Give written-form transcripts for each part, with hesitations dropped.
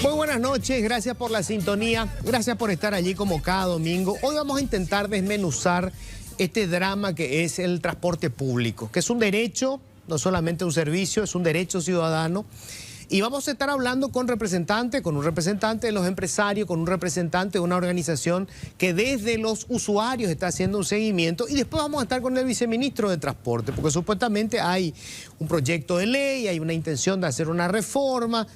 Muy buenas noches, gracias por la sintonía, gracias por estar allí como cada domingo. Hoy vamos a intentar desmenuzar este drama que es el transporte público, que es un derecho, no solamente un servicio, es un derecho ciudadano. Y vamos a estar hablando con un representante de los empresarios, con un representante de una organización que desde los usuarios está haciendo un seguimiento. Y después vamos a estar con el viceministro de Transporte, porque supuestamente hay un proyecto de ley, hay una intención de hacer una reforma.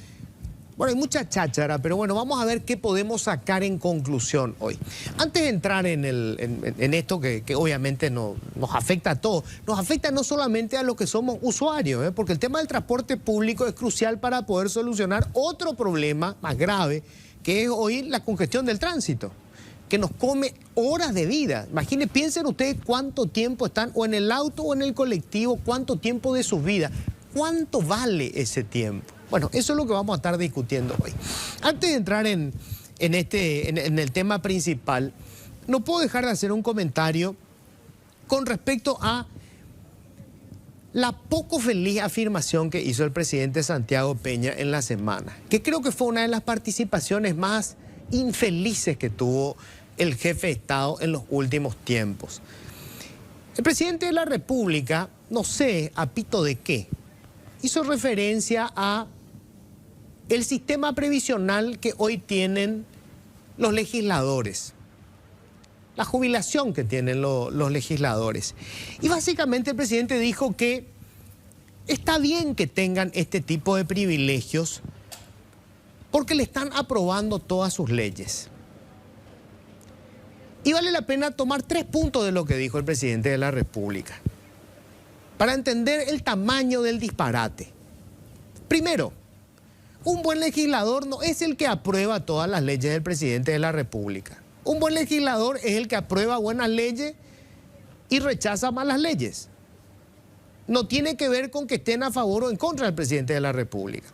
Bueno, hay mucha cháchara, pero bueno, vamos a ver qué podemos sacar en conclusión hoy. Antes de entrar en esto que obviamente nos afecta a todos, nos afecta no solamente a los que somos usuarios, porque el tema del transporte público es crucial para poder solucionar otro problema más grave, que es hoy la congestión del tránsito, que nos come horas de vida. Imagínense, piensen ustedes cuánto tiempo están o en el auto o en el colectivo, cuánto tiempo de sus vidas, cuánto vale ese tiempo. Bueno, eso es lo que vamos a estar discutiendo hoy. Antes de entrar en el tema principal, no puedo dejar de hacer un comentario con respecto a la poco feliz afirmación que hizo el presidente Santiago Peña en la semana, que creo que fue una de las participaciones más infelices que tuvo el jefe de Estado en los últimos tiempos. El presidente de la República, no sé a pito de qué, hizo referencia a el sistema previsional que hoy tienen los legisladores, la jubilación que tienen los legisladores. Y básicamente el presidente dijo que está bien que tengan este tipo de privilegios porque le están aprobando todas sus leyes. Y vale la pena tomar 3 puntos de lo que dijo el presidente de la República para entender el tamaño del disparate. Primero, un buen legislador no es el que aprueba todas las leyes del presidente de la República. Un buen legislador es el que aprueba buenas leyes y rechaza malas leyes. No tiene que ver con que estén a favor o en contra del presidente de la República.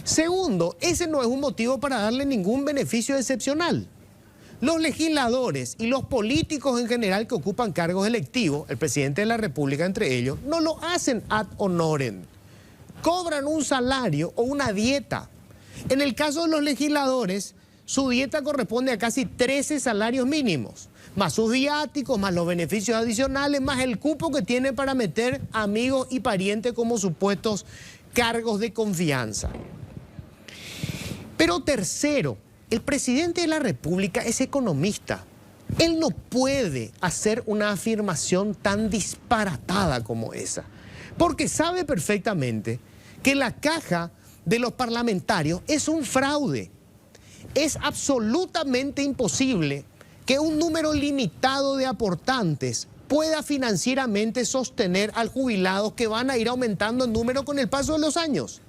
Segundo, ese no es un motivo para darle ningún beneficio excepcional. Los legisladores y los políticos en general que ocupan cargos electivos, el presidente de la República entre ellos, no lo hacen ad honorem. Cobran un salario o una dieta. En el caso de los legisladores, su dieta corresponde a casi 13 salarios mínimos, más sus viáticos, más los beneficios adicionales, más el cupo que tiene para meter amigos y parientes como supuestos cargos de confianza. Pero tercero, el presidente de la República es economista. Él no puede hacer una afirmación tan disparatada como esa, porque sabe perfectamente que la caja de los parlamentarios es un fraude. Es absolutamente imposible que un número limitado de aportantes pueda financieramente sostener al jubilado que van a ir aumentando en número con el paso de los años.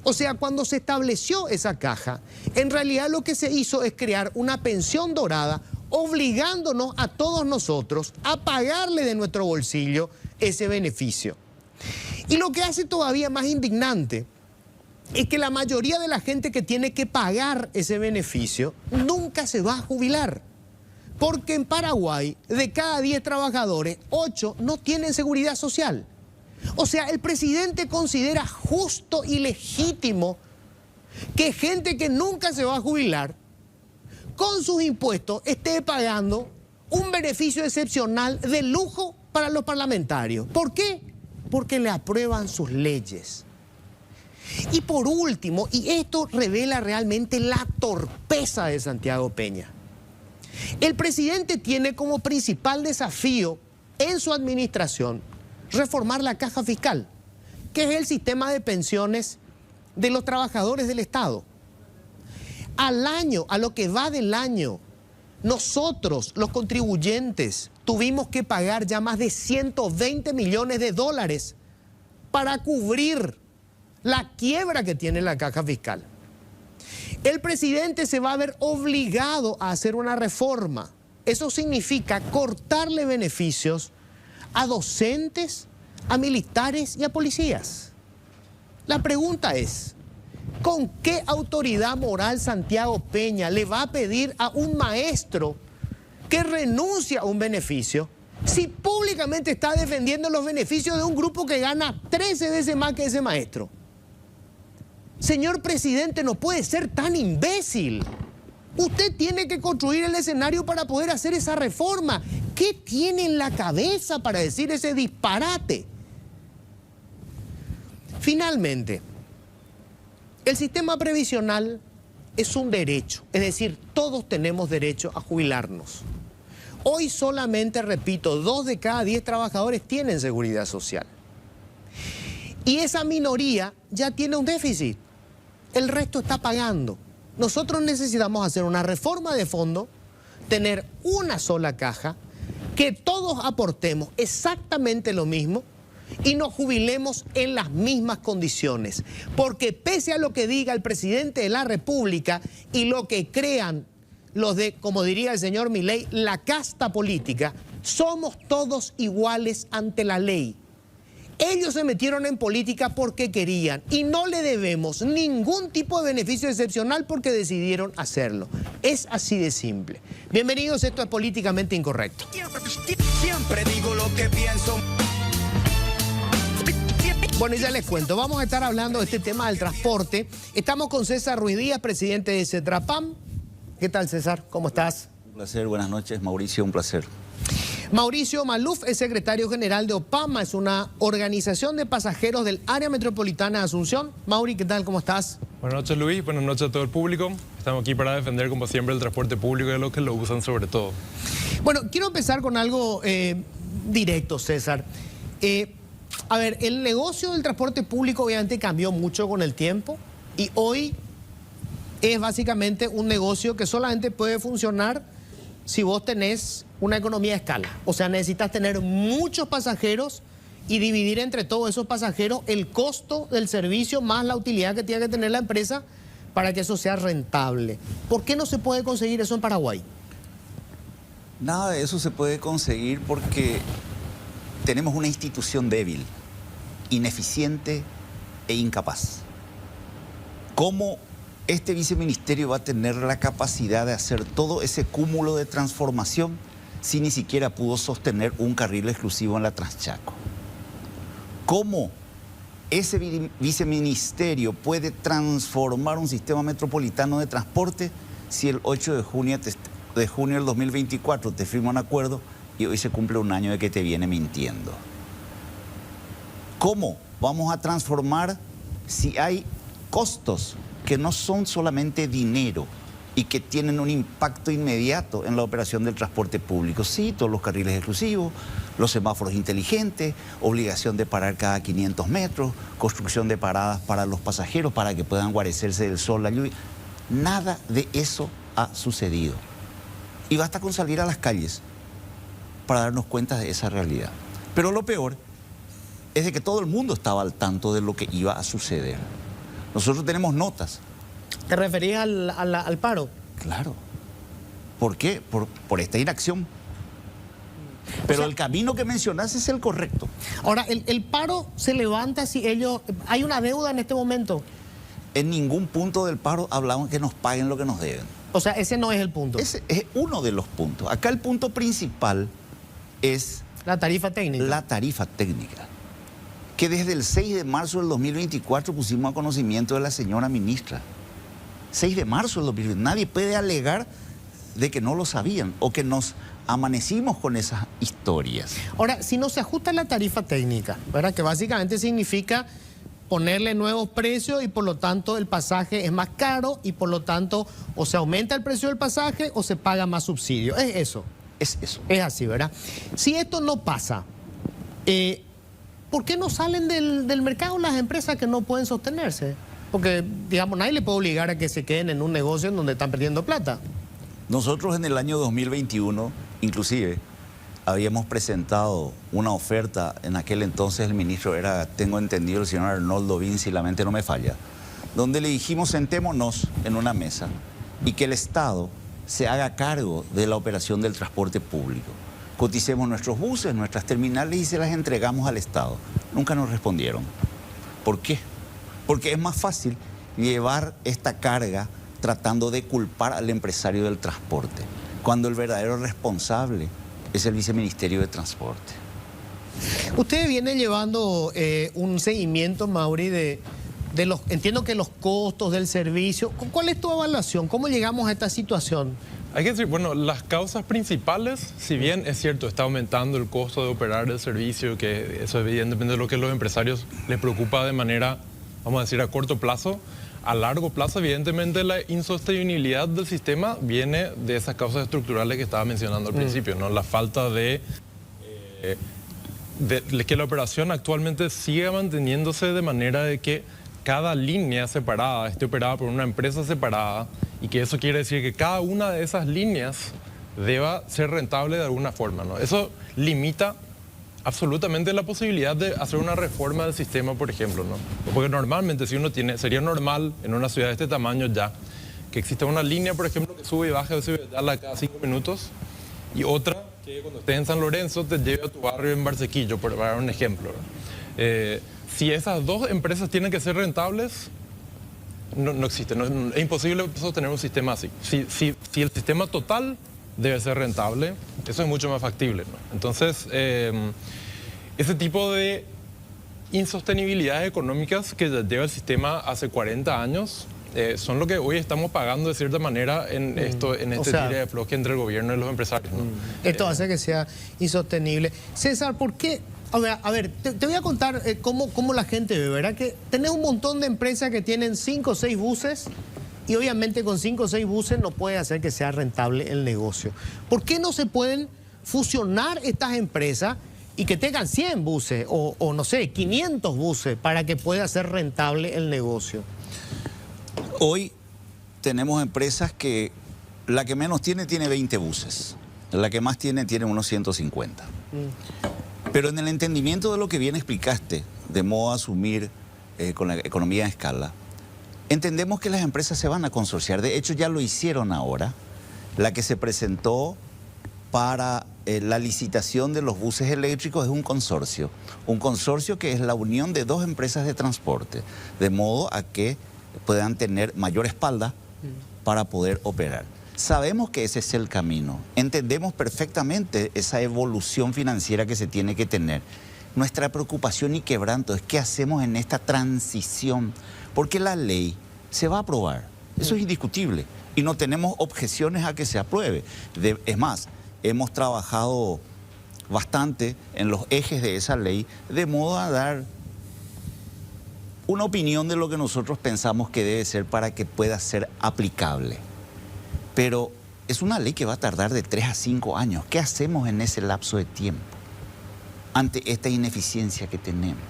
O sea, cuando se estableció esa caja, en realidad lo que se hizo es crear una pensión dorada obligándonos a todos nosotros a pagarle de nuestro bolsillo ese beneficio. Y lo que hace todavía más indignante es que la mayoría de la gente que tiene que pagar ese beneficio nunca se va a jubilar. Porque en Paraguay, de cada 10 trabajadores, 8 no tienen seguridad social. O sea, el presidente considera justo y legítimo que gente que nunca se va a jubilar, con sus impuestos, esté pagando un beneficio excepcional de lujo para los parlamentarios. ¿Por qué? Porque le aprueban sus leyes. Y por último, y esto revela realmente la torpeza de Santiago Peña, el presidente tiene como principal desafío en su administración reformar la caja fiscal, que es el sistema de pensiones de los trabajadores del Estado. Al año, a lo que va del año, nosotros, los contribuyentes, tuvimos que pagar ya más de 120 millones de dólares para cubrir la quiebra que tiene la caja fiscal. El presidente se va a ver obligado a hacer una reforma. Eso significa cortarle beneficios a docentes, a militares y a policías. La pregunta es, ¿con qué autoridad moral Santiago Peña le va a pedir a un maestro que renuncia a un beneficio si públicamente está defendiendo los beneficios de un grupo que gana 13 veces más que ese maestro? Señor presidente, no puede ser tan imbécil. Usted tiene que construir el escenario para poder hacer esa reforma. ¿Qué tiene en la cabeza para decir ese disparate? Finalmente, el sistema previsional es un derecho, es decir, todos tenemos derecho a jubilarnos. Hoy solamente, repito, 2 de cada 10 trabajadores tienen seguridad social. Y esa minoría ya tiene un déficit, el resto está pagando. Nosotros necesitamos hacer una reforma de fondo, tener una sola caja, que todos aportemos exactamente lo mismo y nos jubilemos en las mismas condiciones. Porque pese a lo que diga el presidente de la República y lo que crean los de, como diría el señor Milei, la casta política, somos todos iguales ante la ley. Ellos se metieron en política porque querían y no le debemos ningún tipo de beneficio excepcional porque decidieron hacerlo. Es así de simple. Bienvenidos, esto es Políticamente Incorrecto. Siempre digo lo que pienso. Bueno, ya les cuento, vamos a estar hablando de este tema del transporte. Estamos con César Ruiz Díaz, presidente de Cetrapam. ¿Qué tal, César? ¿Cómo estás? Un placer, buenas noches. Mauricio, un placer. Mauricio Maluf es secretario general de OPAMA, es una organización de pasajeros del área metropolitana de Asunción. Mauri, ¿qué tal? ¿Cómo estás? Buenas noches, Luis. Buenas noches a todo el público. Estamos aquí para defender, como siempre, el transporte público y a los que lo usan sobre todo. Bueno, quiero empezar con algo directo, César. A ver, el negocio del transporte público obviamente cambió mucho con el tiempo y hoy es básicamente un negocio que solamente puede funcionar si vos tenés una economía a escala. O sea, necesitas tener muchos pasajeros y dividir entre todos esos pasajeros el costo del servicio más la utilidad que tiene que tener la empresa para que eso sea rentable. ¿Por qué no se puede conseguir eso en Paraguay? Nada de eso se puede conseguir porque tenemos una institución débil, ineficiente e incapaz. ¿Cómo este viceministerio va a tener la capacidad de hacer todo ese cúmulo de transformación si ni siquiera pudo sostener un carril exclusivo en la Transchaco? ¿Cómo ese viceministerio puede transformar un sistema metropolitano de transporte si el 8 de junio del 2024 te firma un acuerdo y hoy se cumple un año de que te viene mintiendo? ¿Cómo vamos a transformar si hay costos que no son solamente dinero y que tienen un impacto inmediato en la operación del transporte público? Sí, todos los carriles exclusivos, los semáforos inteligentes, obligación de parar cada 500 metros, construcción de paradas para los pasajeros para que puedan guarecerse del sol, la lluvia. Nada de eso ha sucedido. Y basta con salir a las calles para darnos cuenta de esa realidad. Pero lo peor es de que todo el mundo estaba al tanto de lo que iba a suceder. Nosotros tenemos notas. ¿Te referís al paro? Claro. ¿Por qué? Por esta inacción. Pero o sea, el camino que mencionas es el correcto. Ahora, el paro se levanta si ellos... ¿Hay una deuda en este momento? En ningún punto del paro hablamos que nos paguen lo que nos deben. O sea, ese no es el punto. Ese es uno de los puntos. Acá el punto principal es... La tarifa técnica. La tarifa técnica. Que desde el 6 de marzo del 2024 pusimos a conocimiento de la señora ministra. 6 de marzo del 2024. Nadie puede alegar de que no lo sabían o que nos amanecimos con esas historias. Ahora, si no se ajusta la tarifa técnica, ¿verdad? Que básicamente significa ponerle nuevos precios y por lo tanto el pasaje es más caro y por lo tanto o se aumenta el precio del pasaje o se paga más subsidio. Es eso. Es eso. Es así, ¿verdad? Si esto no pasa, ¿por qué no salen del mercado las empresas que no pueden sostenerse? Porque, digamos, nadie le puede obligar a que se queden en un negocio en donde están perdiendo plata. Nosotros en el año 2021, inclusive, habíamos presentado una oferta. En aquel entonces el ministro era, tengo entendido, el señor Arnoldo Bin, si la mente no me falla, donde le dijimos, sentémonos en una mesa y que el Estado se haga cargo de la operación del transporte público. Coticemos nuestros buses, nuestras terminales y se las entregamos al Estado. Nunca nos respondieron. ¿Por qué? Porque es más fácil llevar esta carga tratando de culpar al empresario del transporte, cuando el verdadero responsable es el viceministerio de Transporte. Usted viene llevando un seguimiento, Mauri, de entiendo que los costos del servicio. ¿Cuál es tu evaluación? ¿Cómo llegamos a esta situación? Hay que decir, bueno, las causas principales, si bien es cierto, está aumentando el costo de operar el servicio, que eso evidentemente es lo que a los empresarios les preocupa de manera, vamos a decir, a corto plazo. A largo plazo, evidentemente, la insostenibilidad del sistema viene de esas causas estructurales que estaba mencionando al principio, ¿no? La falta de que la operación actualmente siga manteniéndose de manera de que cada línea separada esté operada por una empresa separada, y que eso quiere decir que cada una de esas líneas deba ser rentable de alguna forma, ¿no? Eso limita absolutamente la posibilidad de hacer una reforma del sistema, por ejemplo, ¿no? Porque normalmente sería normal en una ciudad de este tamaño ya que exista una línea, por ejemplo, que sube y baja cada 5 minutos, y otra que cuando estés en San Lorenzo te lleve a tu barrio en Barsequillo, para dar un ejemplo, ¿no? Si esas dos empresas tienen que ser rentables, no existe. Es imposible sostener un sistema así. Si el sistema total debe ser rentable, eso es mucho más factible, ¿no? Entonces, ese tipo de insostenibilidades económicas que ya lleva el sistema hace 40 años, son lo que hoy estamos pagando de cierta manera en tira de afloje entre el gobierno y los empresarios, ¿no? Esto hace que sea insostenible. César, ¿por qué? A ver, te voy a contar cómo la gente ve, ¿verdad? Que tenés un montón de empresas que tienen 5 o 6 buses, y obviamente con 5 o 6 buses no puede hacer que sea rentable el negocio. ¿Por qué no se pueden fusionar estas empresas y que tengan 100 buses o no sé, 500 buses para que pueda ser rentable el negocio? Hoy tenemos empresas que la que menos tiene 20 buses, la que más tiene unos 150. Pero en el entendimiento de lo que bien explicaste, de modo a asumir con la economía en escala, entendemos que las empresas se van a consorciar. De hecho, ya lo hicieron ahora. La que se presentó para la licitación de los buses eléctricos es un consorcio que es la unión de 2 empresas de transporte, de modo a que puedan tener mayor espalda para poder operar. Sabemos que ese es el camino, entendemos perfectamente esa evolución financiera que se tiene que tener. Nuestra preocupación y quebranto es qué hacemos en esta transición, porque la ley se va a aprobar, eso es indiscutible, y no tenemos objeciones a que se apruebe. Es más, hemos trabajado bastante en los ejes de esa ley, de modo a dar una opinión de lo que nosotros pensamos que debe ser para que pueda ser aplicable. Pero es una ley que va a tardar de 3 a 5 años. ¿Qué hacemos en ese lapso de tiempo ante esta ineficiencia que tenemos?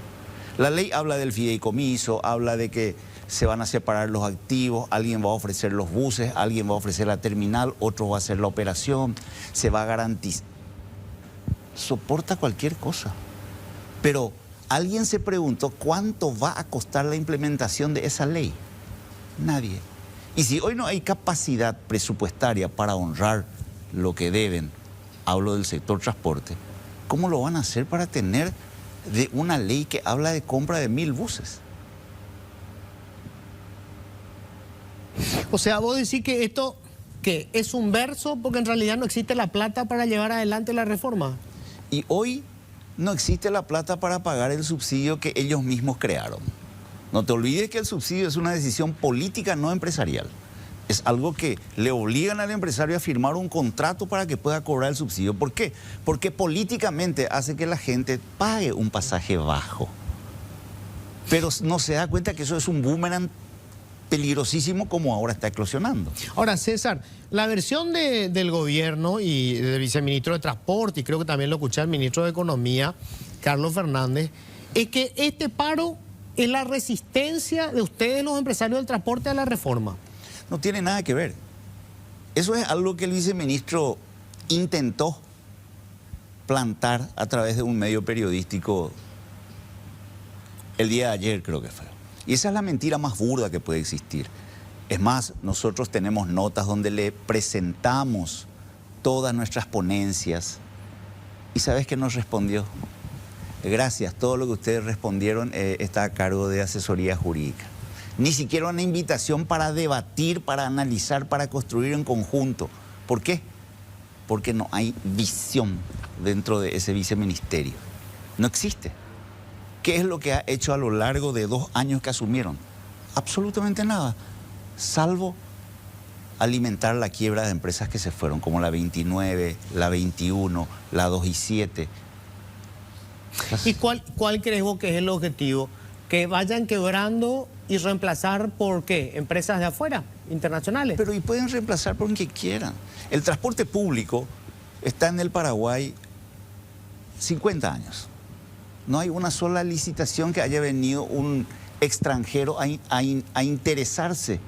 La ley habla del fideicomiso, habla de que se van a separar los activos, alguien va a ofrecer los buses, alguien va a ofrecer la terminal, otro va a hacer la operación, se va a garantizar. Soporta cualquier cosa. Pero ¿alguien se preguntó cuánto va a costar la implementación de esa ley? Nadie. Y si hoy no hay capacidad presupuestaria para honrar lo que deben, hablo del sector transporte, ¿cómo lo van a hacer para tener de una ley que habla de compra de 1000 buses? O sea, vos decís que esto que es un verso porque en realidad no existe la plata para llevar adelante la reforma. Y hoy no existe la plata para pagar el subsidio que ellos mismos crearon. No te olvides que el subsidio es una decisión política, no empresarial. Es algo que le obligan al empresario a firmar un contrato para que pueda cobrar el subsidio. ¿Por qué? Porque políticamente hace que la gente pague un pasaje bajo. Pero no se da cuenta que eso es un boomerang peligrosísimo como ahora está eclosionando. Ahora, César, la versión del gobierno y del viceministro de Transporte, y creo que también lo escuché al ministro de Economía, Carlos Fernández, es que este paro es la resistencia de ustedes, los empresarios del transporte, a la reforma. No tiene nada que ver. Eso es algo que el viceministro intentó plantar a través de un medio periodístico el día de ayer, creo que fue. Y esa es la mentira más burda que puede existir. Es más, nosotros tenemos notas donde le presentamos todas nuestras ponencias. ¿Y sabes qué nos respondió? Gracias, todo lo que ustedes respondieron está a cargo de asesoría jurídica. Ni siquiera una invitación para debatir, para analizar, para construir en conjunto. ¿Por qué? Porque no hay visión dentro de ese viceministerio. No existe. ¿Qué es lo que ha hecho a lo largo de 2 años que asumieron? absolutamente nada, salvo alimentar la quiebra de empresas que se fueron, como la 29, la 21, la 2 y 7. ¿Y cuál crees vos que es el objetivo? ¿Que vayan quebrando y reemplazar por qué? ¿Empresas de afuera, internacionales? Pero y pueden reemplazar por quien quieran. El transporte público está en el Paraguay 50 años. No hay una sola licitación que haya venido un extranjero a interesarse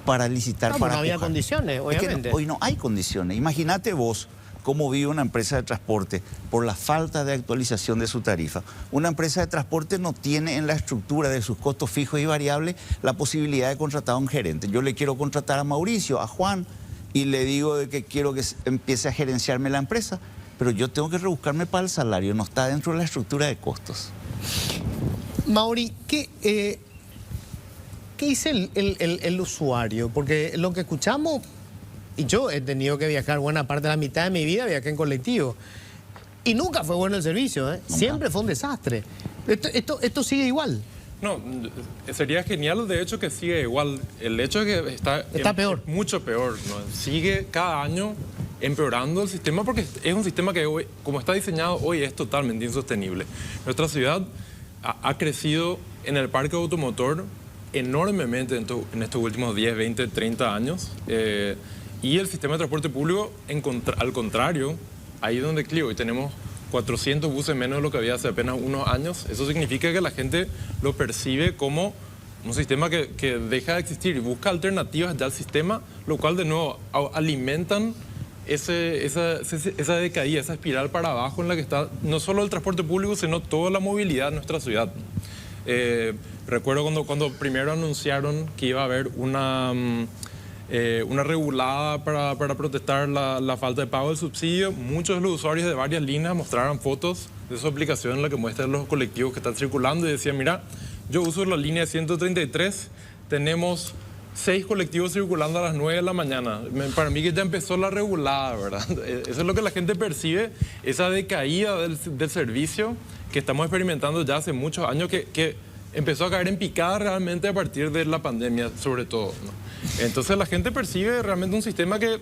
para licitar, No, para no había pujar. condiciones, Es que obviamente. hoy no hay condiciones. Imagínate vos cómo vive una empresa de transporte por la falta de actualización de su tarifa. Una empresa de transporte no tiene en la estructura de sus costos fijos y variables la posibilidad de contratar a un gerente. Yo le quiero contratar a Mauricio, a Juan, y le digo de que quiero que empiece a gerenciarme la empresa, pero yo tengo que rebuscarme para el salario, no está dentro de la estructura de costos. Mauri, ¿qué dice el usuario? Porque lo que escuchamos, y yo he tenido que viajar buena parte de la mitad de mi vida, viajé en colectivo, y nunca fue bueno el servicio, ¿eh? Siempre fue un desastre. Esto sigue igual. No, sería genial de hecho que siga igual. El hecho es que está peor. Mucho peor, ¿no? Sigue cada año empeorando el sistema porque es un sistema que hoy, como está diseñado hoy, es totalmente insostenible. Nuestra ciudad ha crecido en el parque automotor enormemente en estos últimos 10, 20, 30 años. Y el sistema de transporte público, al contrario, ahí donde Clio, hoy tenemos 400 buses menos de lo que había hace apenas unos años. Eso significa que la gente lo percibe como un sistema que deja de existir y busca alternativas ya al sistema, lo cual de nuevo alimentan esa decaída, esa espiral para abajo en la que está no solo el transporte público, sino toda la movilidad en nuestra ciudad. Recuerdo cuando primero anunciaron que iba a haber una regulada para protestar la falta de pago del subsidio, muchos de los usuarios de varias líneas mostraron fotos de su aplicación en la que muestran los colectivos que están circulando y decían, mira, yo uso la línea 133, tenemos 6 colectivos circulando a las 9 de la mañana. Para mí que ya empezó la regulada, ¿verdad? Eso es lo que la gente percibe, esa decaída del servicio que estamos experimentando ya hace muchos años, que empezó a caer en picada realmente a partir de la pandemia, sobre todo, ¿no? Entonces la gente percibe realmente un sistema que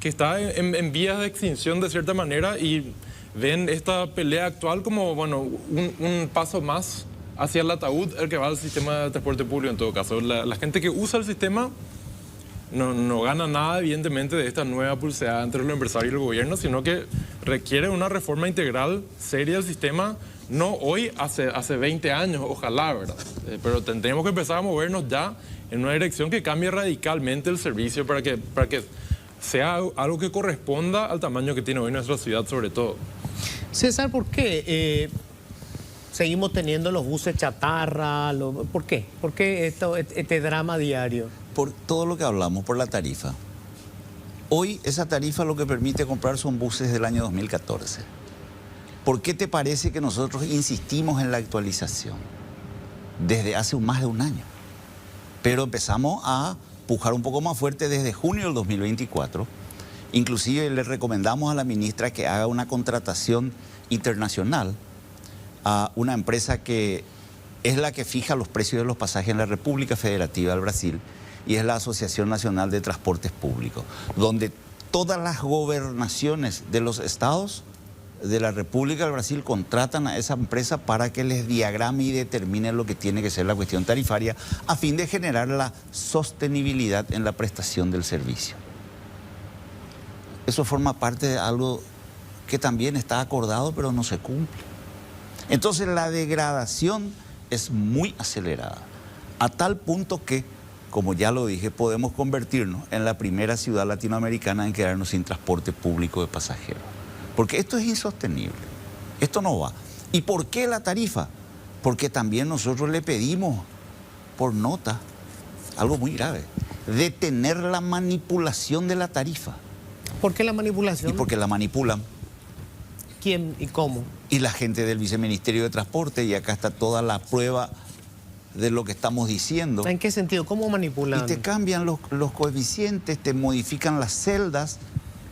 está en vías de extinción de cierta manera y ven esta pelea actual como, bueno, un paso más hacia el ataúd el que va al sistema de transporte público en todo caso. La gente que usa el sistema no gana nada, evidentemente, de esta nueva pulseada entre los empresarios y el gobierno, sino que requiere una reforma integral seria del sistema, no hoy, hace 20 años, ojalá, ¿verdad? Pero tendremos que empezar a movernos ya en una dirección que cambie radicalmente el servicio para que sea algo que corresponda al tamaño que tiene hoy nuestra ciudad, sobre todo. César, ¿por qué seguimos teniendo los buses chatarra? ¿Por qué? ¿Por qué este drama diario? Por todo lo que hablamos, por la tarifa. Hoy esa tarifa lo que permite comprar son buses del año 2014. ¿Por qué te parece que nosotros insistimos en la actualización? Desde hace más de un año. Pero empezamos a pujar un poco más fuerte desde junio del 2024. Inclusive le recomendamos a la ministra que haga una contratación internacional a una empresa que es la que fija los precios de los pasajes en la República Federativa del Brasil, y es la Asociación Nacional de Transportes Públicos, donde todas las gobernaciones de los estados de la República del Brasil contratan a esa empresa para que les diagrame y determine lo que tiene que ser la cuestión tarifaria a fin de generar la sostenibilidad en la prestación del servicio. Eso forma parte de algo que también está acordado pero no se cumple. Entonces la degradación es muy acelerada, a tal punto que, como ya lo dije, podemos convertirnos en la primera ciudad latinoamericana en quedarnos sin transporte público de pasajeros. Porque esto es insostenible, esto no va. ¿Y por qué la tarifa? Porque también nosotros le pedimos por nota algo muy grave: detener la manipulación de la tarifa. ¿Por qué la manipulación? Y porque la manipulan. ¿Quién y cómo? Y la gente del Viceministerio de Transporte, y acá está toda la prueba de lo que estamos diciendo. ¿En qué sentido? ¿Cómo manipulan? Y te cambian los coeficientes, te modifican las celdas.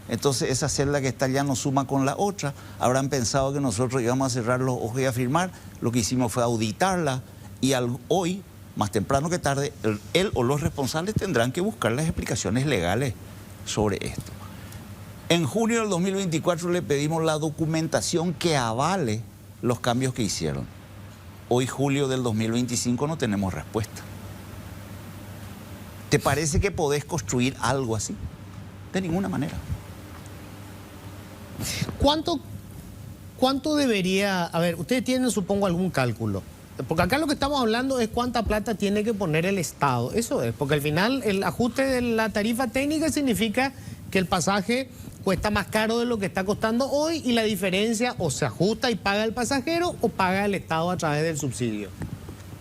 Entonces esa celda que está allá no suma con la otra. Habrán pensado que nosotros íbamos a cerrar los ojos y a firmar. Lo que hicimos fue auditarla, y hoy más temprano que tarde, él o los responsables tendrán que buscar las explicaciones legales sobre esto. En junio del 2024 le pedimos la documentación que avale los cambios que hicieron. Hoy, julio del 2025, no tenemos respuesta. ¿Te parece que podés construir algo así? De ninguna manera. ¿Cuánto debería...? A ver, ustedes tienen, supongo, algún cálculo. Porque acá lo que estamos hablando es cuánta plata tiene que poner el Estado. Eso es, porque al final el ajuste de la tarifa técnica significa que el pasaje cuesta más caro de lo que está costando hoy y la diferencia o se ajusta y paga el pasajero o paga el Estado a través del subsidio.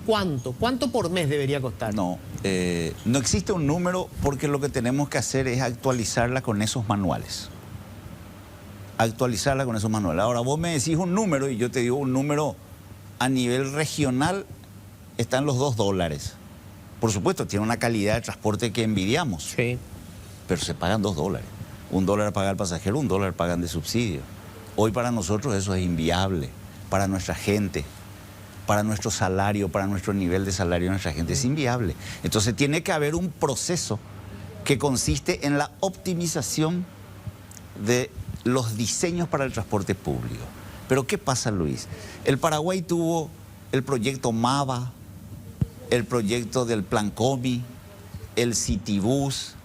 ¿Cuánto? ¿Cuánto por mes debería costar? No existe un número porque lo que tenemos que hacer es actualizarla con esos manuales. Actualizarla con esos manuales. Ahora vos me decís un número y yo te digo un número a nivel regional, están los $2. Por supuesto, tiene una calidad de transporte que envidiamos. Sí. Pero se pagan $2. $1 paga el pasajero, $1 pagan de subsidio. Hoy para nosotros eso es inviable, para nuestra gente, para nuestro salario, para nuestro nivel de salario de nuestra gente, es inviable. Entonces tiene que haber un proceso que consiste en la optimización de los diseños para el transporte público. Pero ¿qué pasa, Luis? El Paraguay tuvo el proyecto MAVA, el proyecto del Plan Comi, el Citibus,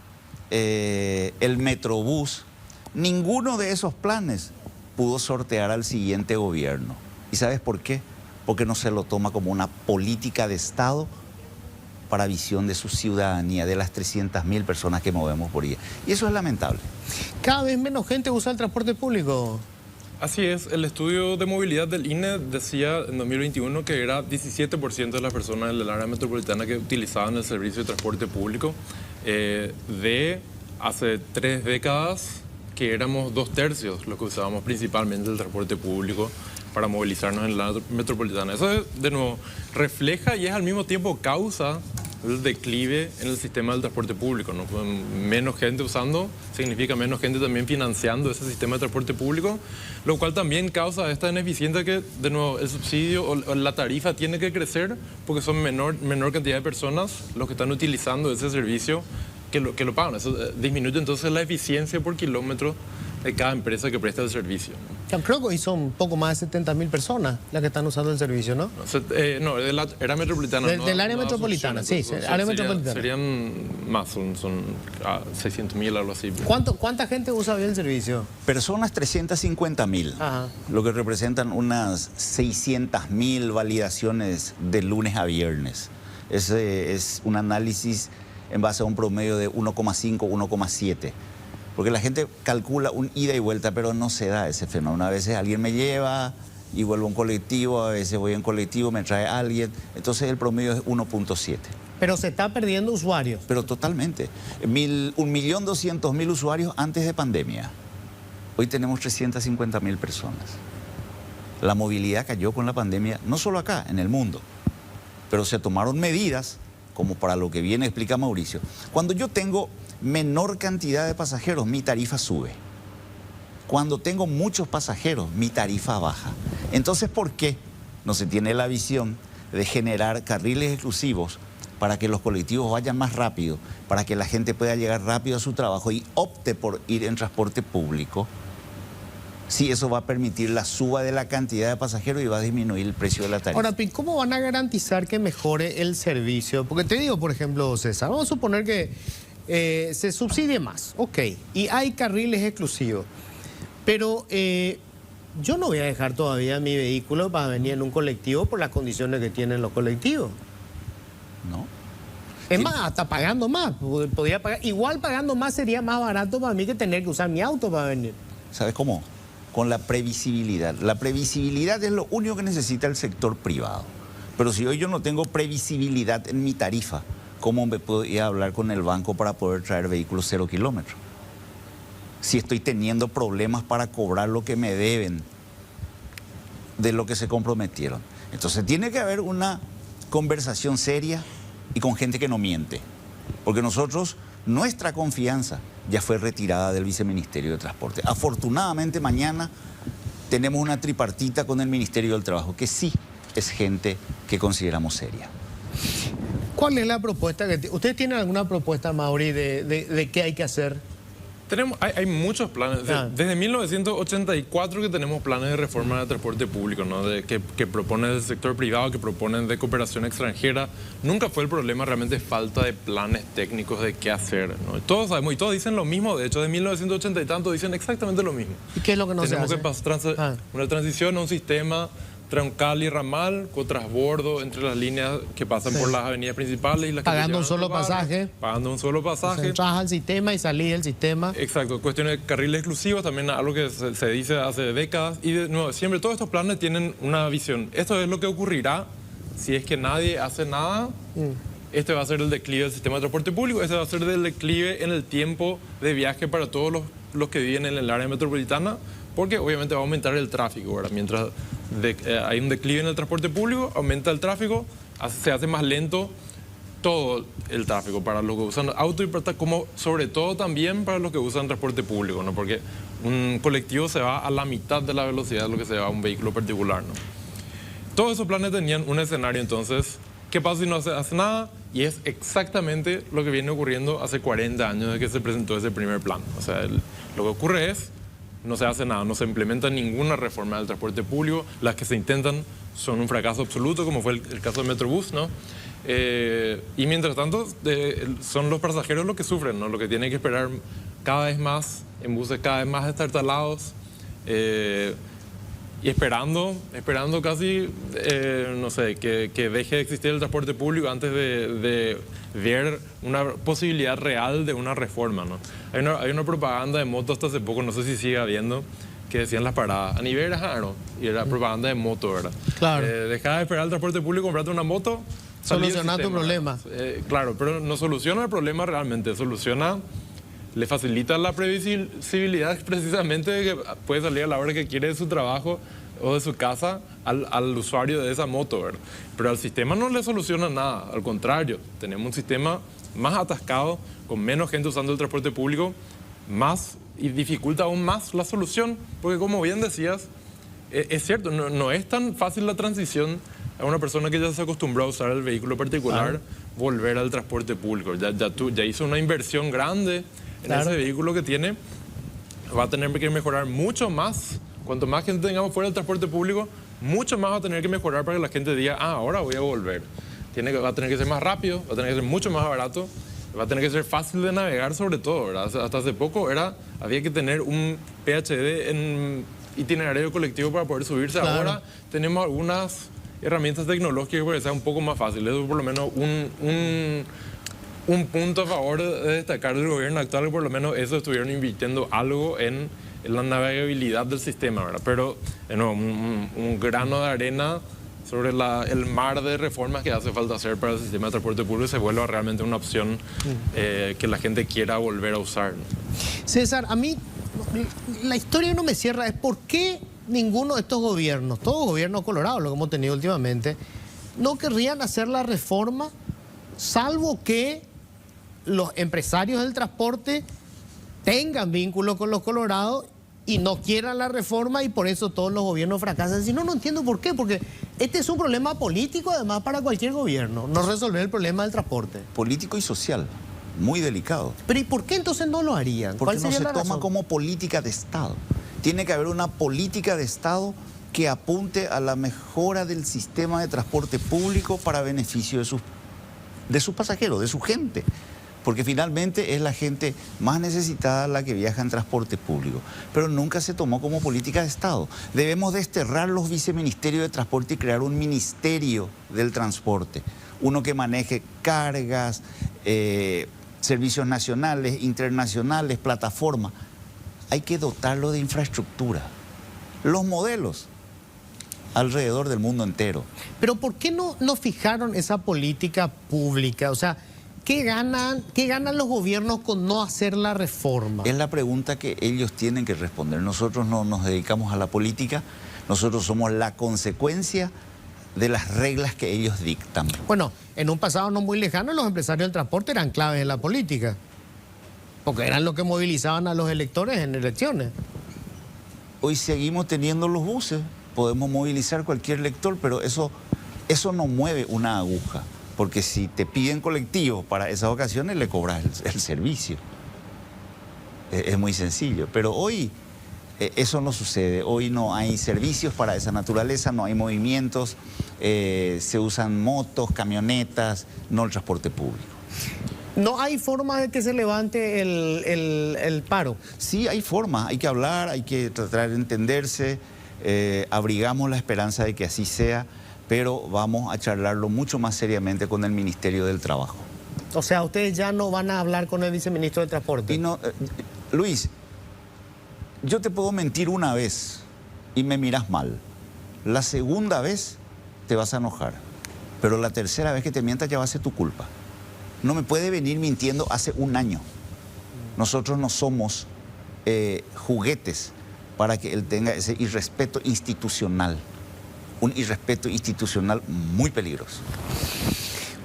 el Metrobús. Ninguno de esos planes pudo sortear al siguiente gobierno. ¿Y sabes por qué? Porque no se lo toma como una política de Estado para visión de su ciudadanía, de las 300.000 personas que movemos por ella. Y eso es lamentable. Cada vez menos gente usa el transporte público. Así es, el estudio de movilidad del INE decía en 2021 que era 17% de las personas del área metropolitana que utilizaban el servicio de transporte público. De hace 3 décadas que éramos 2/3 los que usábamos principalmente el transporte público para movilizarnos en la metropolitana. Eso, de nuevo, refleja y es al mismo tiempo causa el declive en el sistema del transporte público, ¿no? Menos gente usando significa menos gente también financiando ese sistema de transporte público, lo cual también causa esta ineficiencia que, de nuevo, el subsidio o la tarifa tiene que crecer porque son menor cantidad de personas los que están utilizando ese servicio que lo pagan. Eso disminuye entonces la eficiencia por kilómetro de cada empresa que presta el servicio, ¿no? Creo que hoy son poco más de 70.000 personas las que están usando el servicio, ¿no? No, de la área metropolitana. Del área metropolitana, sí, área metropolitana. Serían más, son 600.000, algo así. ¿Cuánta gente usa bien el servicio? Personas 350.000, lo que representan unas 600.000 validaciones de lunes a viernes. Ese es un análisis en base a un promedio de 1,5, 1,7. Porque la gente calcula un ida y vuelta, pero no se da ese fenómeno. A veces alguien me lleva y vuelvo a un colectivo, a veces voy en colectivo, me trae alguien. Entonces el promedio es 1,7. Pero se está perdiendo usuarios. Pero totalmente. 1.200.000 usuarios antes de pandemia. Hoy tenemos 350.000 personas. La movilidad cayó con la pandemia, no solo acá, en el mundo. Pero se tomaron medidas, como para lo que viene explica Mauricio. Cuando yo tengo menor cantidad de pasajeros, mi tarifa sube. Cuando tengo muchos pasajeros, mi tarifa baja. Entonces, ¿por qué no se tiene la visión de generar carriles exclusivos para que los colectivos vayan más rápido, para que la gente pueda llegar rápido a su trabajo y opte por ir en transporte público? Sí, eso va a permitir la suba de la cantidad de pasajeros y va a disminuir el precio de la tarifa. Ahora, ¿cómo van a garantizar que mejore el servicio? Porque te digo, por ejemplo, César, vamos a suponer que se subsidie más, ok, y hay carriles exclusivos, pero yo no voy a dejar todavía mi vehículo para venir en un colectivo por las condiciones que tienen los colectivos. ¿No? Es más, hasta pagando más, podría pagar, igual pagando más sería más barato para mí que tener que usar mi auto para venir. ¿Sabes cómo? Con la previsibilidad. La previsibilidad es lo único que necesita el sector privado. Pero si hoy yo no tengo previsibilidad en mi tarifa, ¿cómo me puedo ir a hablar con el banco para poder traer vehículos 0 kilómetros? Si estoy teniendo problemas para cobrar lo que me deben de lo que se comprometieron. Entonces tiene que haber una conversación seria y con gente que no miente. Porque nosotros, nuestra confianza ya fue retirada del Viceministerio de Transporte. Afortunadamente mañana tenemos una tripartita con el Ministerio del Trabajo, que sí es gente que consideramos seria. ¿Cuál es la propuesta que ustedes tienen alguna propuesta, Mauri, de qué hay que hacer? Hay muchos planes. Desde 1984 que tenemos planes de reforma del transporte público, ¿no? Que proponen del sector privado, que proponen de cooperación extranjera. Nunca fue el problema realmente falta de planes técnicos de qué hacer, ¿no? Todos sabemos y todos dicen lo mismo. De hecho, de 1980 y tanto dicen exactamente lo mismo. ¿Y qué es lo que no se hace? Tenemos que pasar una transición a un sistema troncal y ramal con transbordo entre las líneas que pasan por las avenidas principales y las que pagando un solo pasaje. Pagando un solo pasaje. Entras al sistema y salís del sistema. Exacto, cuestiones de carriles exclusivos, también algo que se dice hace décadas. Y de nuevo, siempre todos estos planes tienen una visión. Esto es lo que ocurrirá si es que nadie hace nada. Este va a ser el declive del sistema de transporte público, este va a ser el declive en el tiempo de viaje para todos los que viven en el área metropolitana, porque obviamente va a aumentar el tráfico, ¿verdad? Mientras hay un declive en el transporte público, aumenta el tráfico, se hace más lento todo el tráfico para los que usan auto y como sobre todo también para los que usan transporte público, ¿no? Porque un colectivo se va a la mitad de la velocidad de lo que se va a un vehículo particular, ¿no? Todos esos planes tenían un escenario, entonces, ¿qué pasa si no se hace nada? Y es exactamente lo que viene ocurriendo hace 40 años desde que se presentó ese primer plan. O sea, lo que ocurre es, no se hace nada, no se implementa ninguna reforma del transporte público, las que se intentan son un fracaso absoluto, como fue el caso de Metrobús, ¿no? Y mientras tanto, son los pasajeros los que sufren, ¿no? Lo que tienen que esperar cada vez más en buses cada vez más estartalados, y esperando casi, no sé, que deje de existir el transporte público antes de ver una posibilidad real de una reforma, ¿no? Hay una propaganda de moto hasta hace poco, no sé si sigue habiendo, que decían las paradas, a nivel ¿no? Y era propaganda de moto, ¿verdad? Claro. Deja de esperar el transporte público, comprarte una moto, solucionar tu problema. Claro, pero no soluciona el problema realmente, le facilita la previsibilidad precisamente de que puede salir a la hora que quiere de su trabajo o de su casa al usuario de esa moto, ¿verdad? Pero al sistema no le soluciona nada, al contrario, tenemos un sistema más atascado, con menos gente usando el transporte público, y dificulta aún más la solución, porque como bien decías, es cierto, no es tan fácil la transición a una persona que ya se acostumbró a usar el vehículo particular, volver al transporte público. Ya hizo una inversión grande en ese vehículo que tiene, va a tener que mejorar mucho más. Cuanto más gente tengamos fuera del transporte público, mucho más va a tener que mejorar para que la gente diga, ahora voy a volver. Va a tener que ser más rápido, va a tener que ser mucho más barato, va a tener que ser fácil de navegar sobre todo, ¿verdad? Hasta hace poco había que tener un PhD en itinerario colectivo para poder subirse. Claro. Ahora tenemos algunas herramientas tecnológicas para que sea un poco más fácil. Eso es por lo menos un punto a favor de destacar del gobierno actual, que por lo menos eso estuvieron invirtiendo algo en la navegabilidad del sistema, ¿verdad? Pero un grano de arena sobre el mar de reformas que hace falta hacer para el sistema de transporte público se vuelva realmente una opción que la gente quiera volver a usar, ¿no? César, a mí la historia no me cierra, es por qué ninguno de estos gobiernos, todos gobiernos colorados, lo que hemos tenido últimamente, no querrían hacer la reforma, salvo que los empresarios del transporte tengan vínculos con los colorados y no quieran la reforma, y por eso todos los gobiernos fracasan. Si no entiendo por qué, porque este es un problema político además para cualquier gobierno, no resolver el problema del transporte. Político y social, muy delicado. Pero ¿y por qué entonces no lo harían? Porque no se toma razón? como política de Estado. Tiene que haber una política de Estado que apunte a la mejora del sistema de transporte público para beneficio de sus pasajeros, de su gente. Porque finalmente es la gente más necesitada la que viaja en transporte público. Pero nunca se tomó como política de Estado. Debemos desterrar los viceministerios de transporte y crear un ministerio del transporte. Uno que maneje cargas, servicios nacionales, internacionales, plataformas. Hay que dotarlo de infraestructura. Los modelos alrededor del mundo entero. Pero ¿por qué no fijaron esa política pública? O sea, ¿qué ganan los gobiernos con no hacer la reforma? Es la pregunta que ellos tienen que responder. Nosotros no nos dedicamos a la política, nosotros somos la consecuencia de las reglas que ellos dictan. Bueno, en un pasado no muy lejano los empresarios del transporte eran claves en la política, porque eran los que movilizaban a los electores en elecciones. Hoy seguimos teniendo los buses, podemos movilizar cualquier elector, pero eso no mueve una aguja. Porque si te piden colectivo para esas ocasiones, le cobras el servicio. Es muy sencillo. Pero hoy eso no sucede. Hoy no hay servicios para esa naturaleza, no hay movimientos, se usan motos, camionetas, no el transporte público. ¿No hay forma de que se levante el paro? Sí, hay forma, hay que hablar, hay que tratar de entenderse, abrigamos la esperanza de que así sea, pero vamos a charlarlo mucho más seriamente con el Ministerio del Trabajo. O sea, ustedes ya no van a hablar con el viceministro de Transporte. Y no, Luis, yo te puedo mentir una vez y me miras mal. La segunda vez te vas a enojar, pero la tercera vez que te mientas ya va a ser tu culpa. No me puede venir mintiendo hace un año. Nosotros no somos juguetes para que él tenga ese irrespeto institucional. Un irrespeto institucional muy peligroso.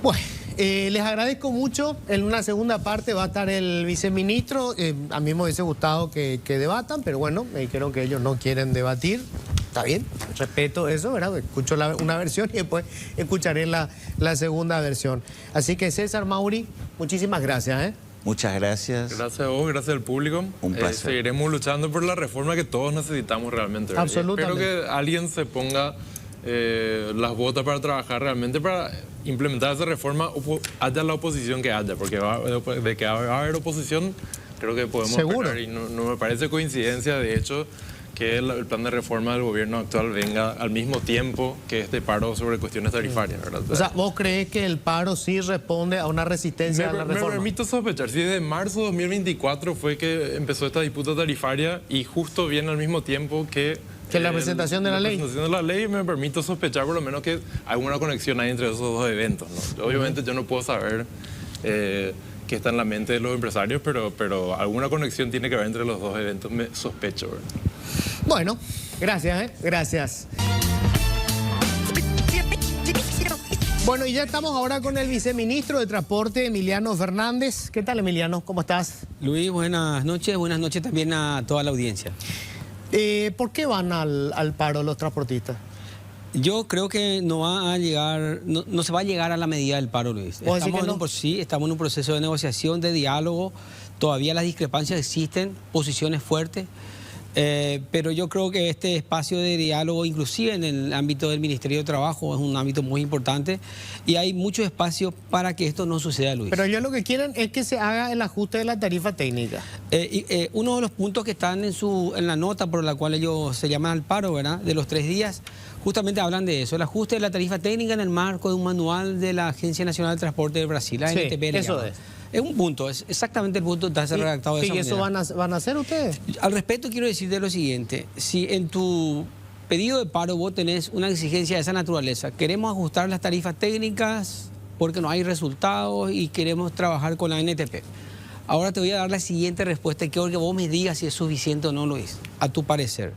Bueno, les agradezco mucho. En una segunda parte va a estar el viceministro. A mí me hubiese gustado que debatan, pero bueno, me dijeron que ellos no quieren debatir. Está bien, respeto eso, ¿verdad? Escucho una versión y después escucharé la segunda versión. Así que César, Mauri, muchísimas gracias. Muchas gracias. Gracias a vos, gracias al público. Un placer. Seguiremos luchando por la reforma que todos necesitamos realmente, ¿verdad? Absolutamente. Espero que alguien se ponga las botas para trabajar realmente para implementar esa reforma, haya la oposición que haya, porque de que va a haber oposición, creo que podemos Seguro. esperar, y no me parece coincidencia, de hecho, que el plan de reforma del gobierno actual venga al mismo tiempo que este paro sobre cuestiones tarifarias, ¿verdad? O sea, ¿vos crees que el paro sí responde a una resistencia a la Me reforma? permito sospechar, si desde marzo de 2024 fue que empezó esta disputa tarifaria y justo viene al mismo tiempo que la presentación de la ley. La presentación de la ley, me permito sospechar por lo menos que hay una conexión ahí entre esos dos eventos, ¿no? Obviamente yo no puedo saber qué está en la mente de los empresarios, pero alguna conexión tiene que haber entre los dos eventos, me sospecho, ¿verdad? Bueno, gracias, gracias. Bueno, y ya estamos ahora con el viceministro de Transporte, Emiliano Fernández. ¿Qué tal, Emiliano? ¿Cómo estás? Luis, buenas noches también a toda la audiencia. ¿Por qué van al paro los transportistas? Yo creo que no va a llegar, no se va a llegar a la medida del paro, Luis. ¿Vos decís que no? Estamos en un proceso de negociación, de diálogo. Todavía las discrepancias existen, posiciones fuertes. Pero yo creo que este espacio de diálogo, inclusive en el ámbito del Ministerio de Trabajo, es un ámbito muy importante y hay mucho espacio para que esto no suceda, Luis. Pero ellos lo que quieren es que se haga el ajuste de la tarifa técnica. Uno de los puntos que están en la nota por la cual ellos se llaman al paro, ¿verdad?, de los 3 días, justamente hablan de eso, el ajuste de la tarifa técnica en el marco de un manual de la Agencia Nacional de Transporte de Brasil, la ANTP. Eso es. Es un punto, es exactamente el punto que está redactado de esa manera. ¿Y eso van a hacer ustedes? Al respecto quiero decirte lo siguiente, si en tu pedido de paro vos tenés una exigencia de esa naturaleza, queremos ajustar las tarifas técnicas porque no hay resultados y queremos trabajar con la ANTP. Ahora te voy a dar la siguiente respuesta y quiero que vos me digas si es suficiente o no lo es, a tu parecer.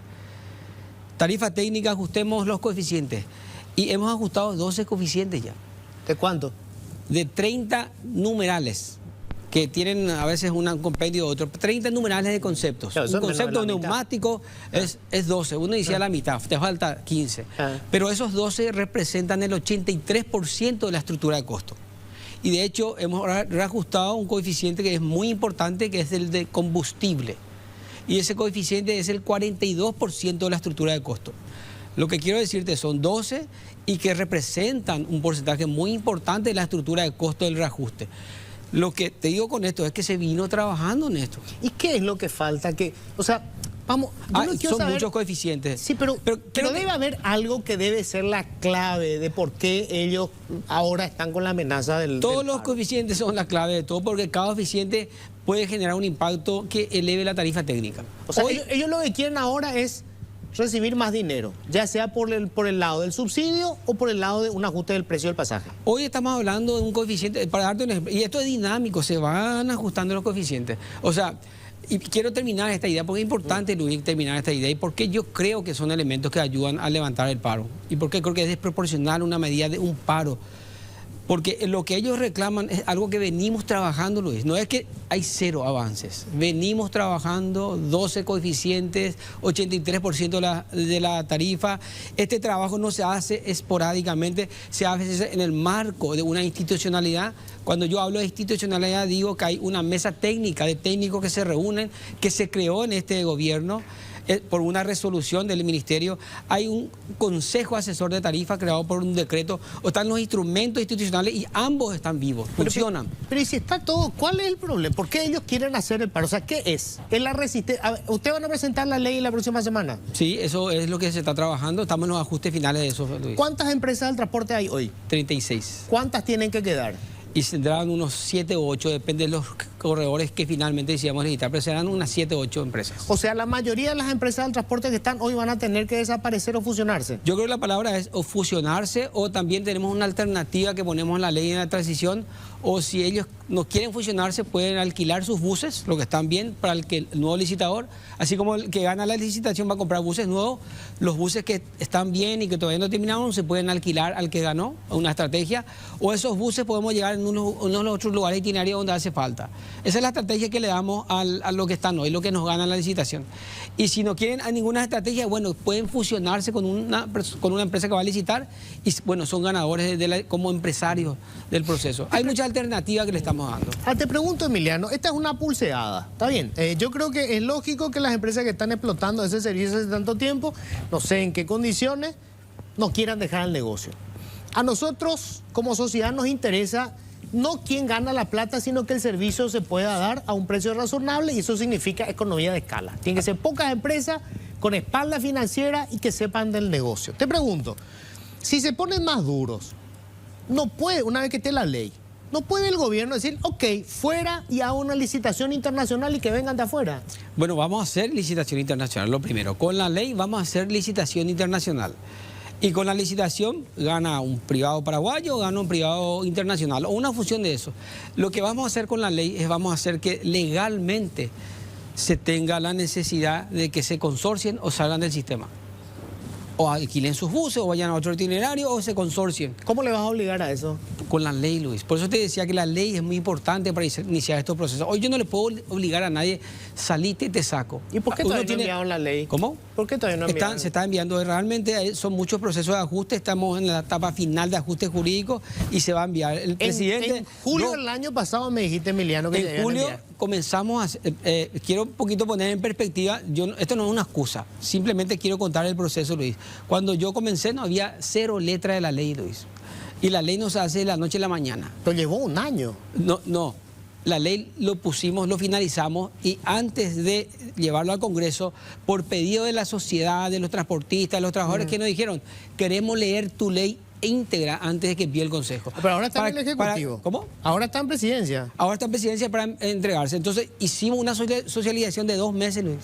Tarifa técnica, ajustemos los coeficientes y hemos ajustado 12 coeficientes ya. ¿De cuánto? De 30 numerales. Que tienen a veces un compendio u otro, 30 numerales de conceptos. Claro, un concepto neumático es 12, uno decía la mitad, te falta 15. Pero esos 12 representan el 83% de la estructura de costo. Y de hecho hemos reajustado un coeficiente que es muy importante, que es el de combustible. Y ese coeficiente es el 42% de la estructura de costo. Lo que quiero decirte son 12 y que representan un porcentaje muy importante de la estructura de costo del reajuste. Lo que te digo con esto es que se vino trabajando en esto. ¿Y qué es lo que falta? O sea, vamos, yo no quiero son saber... muchos coeficientes. Sí, pero debe haber algo que debe ser la clave de por qué ellos ahora están con la amenaza del Todos los paro. coeficientes son la clave de todo, porque cada coeficiente puede generar un impacto que eleve la tarifa técnica. O sea, ellos lo que quieren ahora es recibir más dinero, ya sea por el lado del subsidio o por el lado de un ajuste del precio del pasaje. Hoy estamos hablando de un coeficiente, para darte un ejemplo, y esto es dinámico, se van ajustando los coeficientes. O sea, y quiero terminar esta idea, porque es importante, Luis, terminar esta idea, y porque yo creo que son elementos que ayudan a levantar el paro, y porque creo que es desproporcional una medida de un paro. Porque lo que ellos reclaman es algo que venimos trabajando, Luis. No es que hay cero avances. Venimos trabajando 12 coeficientes, 83% de la tarifa. Este trabajo no se hace esporádicamente, se hace en el marco de una institucionalidad. Cuando yo hablo de institucionalidad digo que hay una mesa técnica de técnicos que se reúnen, que se creó en este gobierno por una resolución del ministerio. Hay un consejo asesor de tarifa creado por un decreto, o están los instrumentos institucionales y ambos están vivos, funcionan. Pero ¿y si está todo? ¿Cuál es el problema? ¿Por qué ellos quieren hacer el paro? O sea, ¿qué es? ¿Es la resistencia? ¿Ustedes van a presentar la ley la próxima semana? Sí, eso es lo que se está trabajando, estamos en los ajustes finales de eso, Luis. ¿Cuántas empresas del transporte hay hoy? 36. ¿Cuántas tienen que quedar? Y tendrán unos 7 o 8, depende de los corredores que finalmente decidamos licitar, pero serán unas 7 o 8 empresas. O sea, la mayoría de las empresas del transporte que están hoy van a tener que desaparecer o fusionarse. Yo creo que la palabra es o fusionarse, o también tenemos una alternativa que ponemos en la ley de la transición, o si ellos no quieren fusionarse pueden alquilar sus buses, lo que están bien para el nuevo licitador, así como el que gana la licitación va a comprar buses nuevos, los buses que están bien y que todavía no terminaron se pueden alquilar al que ganó, una estrategia, o esos buses podemos llegar en uno de los otros lugares itinerarios donde hace falta. Esa es la estrategia que le damos a lo que están hoy, lo que nos gana la licitación. Y si no quieren a ninguna estrategia, bueno, pueden fusionarse con una empresa que va a licitar y, bueno, son ganadores como empresarios del proceso. Hay muchas alternativas que le estamos dando. Te pregunto, Emiliano, esta es una pulseada, ¿está bien? Yo creo que es lógico que las empresas que están explotando ese servicio hace tanto tiempo, no sé en qué condiciones, no quieran dejar el negocio. A nosotros, como sociedad, nos interesa no quién gana la plata, sino que el servicio se pueda dar a un precio razonable, y eso significa economía de escala. Tienen que ser pocas empresas con espalda financiera y que sepan del negocio. Te pregunto, si se ponen más duros, no puede, una vez que esté la ley, no puede el gobierno decir, ok, fuera y haga una licitación internacional y que vengan de afuera. Bueno, vamos a hacer licitación internacional, lo primero. Con la ley vamos a hacer licitación internacional. Y con la licitación gana un privado paraguayo o gana un privado internacional, o una fusión de eso. Lo que vamos a hacer con la ley es vamos a hacer que legalmente se tenga la necesidad de que se consorcien o salgan del sistema. O alquilen sus buses o vayan a otro itinerario o se consorcien. ¿Cómo le vas a obligar a eso? Con la ley, Luis. Por eso te decía que la ley es muy importante para iniciar estos procesos. Hoy yo no le puedo obligar a nadie, salite y te saco. ¿Y por qué todavía no enviaron la ley? ¿Cómo? ¿Por qué todavía no enviaron? Se está enviando. Realmente son muchos procesos de ajuste. Estamos en la etapa final de ajuste jurídico y se va a enviar. El presidente... En julio del año pasado me dijiste, Emiliano, que en julio comenzamos a... quiero un poquito poner en perspectiva, esto no es una excusa, simplemente quiero contar el proceso, Luis. Cuando yo comencé no había 0 letra de la ley, Luis. Y la ley no se hace de la noche a la mañana. Pero llevó un año. No. La ley lo pusimos, lo finalizamos y antes de llevarlo al Congreso, por pedido de la sociedad, de los transportistas, de los trabajadores que nos dijeron, queremos leer tu ley íntegra antes de que envíe el Consejo. Pero ahora está en el Ejecutivo. ¿Cómo? Ahora está en presidencia. Ahora está en presidencia para entregarse. Entonces hicimos una socialización de 2 meses, Luis,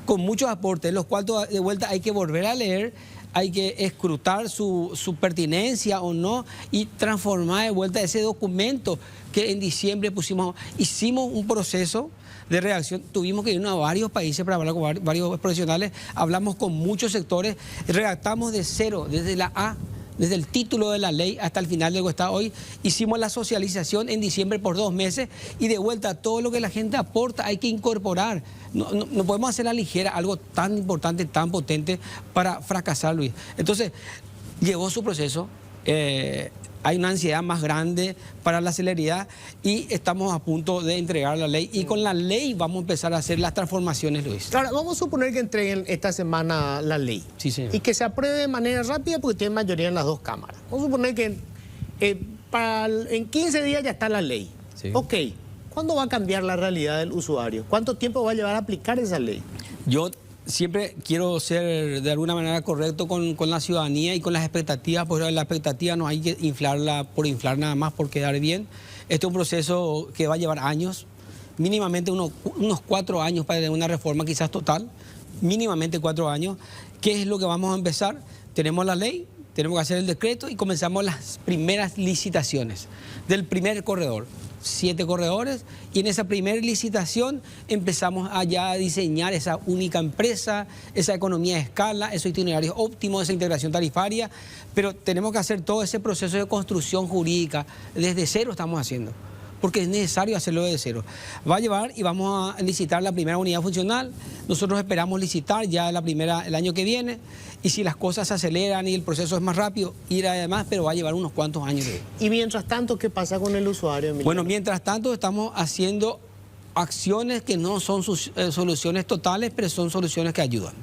con muchos aportes, los cuales de vuelta hay que volver a leer, hay que escrutar su pertinencia o no y transformar de vuelta ese documento que en diciembre hicimos un proceso de redacción, tuvimos que irnos a varios países para hablar con varios profesionales, hablamos con muchos sectores, redactamos de cero, desde la A, desde el título de la ley hasta el final de lo que está hoy. Hicimos la socialización en diciembre por 2 meses y de vuelta todo lo que la gente aporta hay que incorporar. No podemos hacer a la ligera algo tan importante, tan potente para fracasar, Luis. Entonces, llevó su proceso. Hay una ansiedad más grande para la celeridad y estamos a punto de entregar la ley. Y con la ley vamos a empezar a hacer las transformaciones, Luis. Ahora, vamos a suponer que entreguen esta semana la ley. Sí, señor. Y que se apruebe de manera rápida porque tiene mayoría en las 2 cámaras. Vamos a suponer que en 15 días ya está la ley. Sí. Ok, ¿cuándo va a cambiar la realidad del usuario? ¿Cuánto tiempo va a llevar a aplicar esa ley? Yo siempre quiero ser de alguna manera correcto con la ciudadanía y con las expectativas, porque la expectativa no hay que inflarla por inflar nada más, por quedar bien. Este es un proceso que va a llevar años, mínimamente unos 4 años para tener una reforma quizás total, mínimamente 4 años. ¿Qué es lo que vamos a empezar? Tenemos la ley, tenemos que hacer el decreto y comenzamos las primeras licitaciones del primer corredor. 7 corredores, y en esa primera licitación empezamos allá a diseñar esa única empresa, esa economía de escala, esos itinerarios óptimos, esa integración tarifaria, pero tenemos que hacer todo ese proceso de construcción jurídica, desde cero estamos haciendo, porque es necesario hacerlo desde cero. Va a llevar y vamos a licitar la primera unidad funcional. Nosotros esperamos licitar ya la primera el año que viene, y si las cosas se aceleran y el proceso es más rápido, ir además, pero va a llevar unos cuantos años. Y mientras tanto, ¿qué pasa con el usuario, Emiliano? Bueno, mientras tanto estamos haciendo acciones que no son soluciones totales, pero son soluciones que ayudan.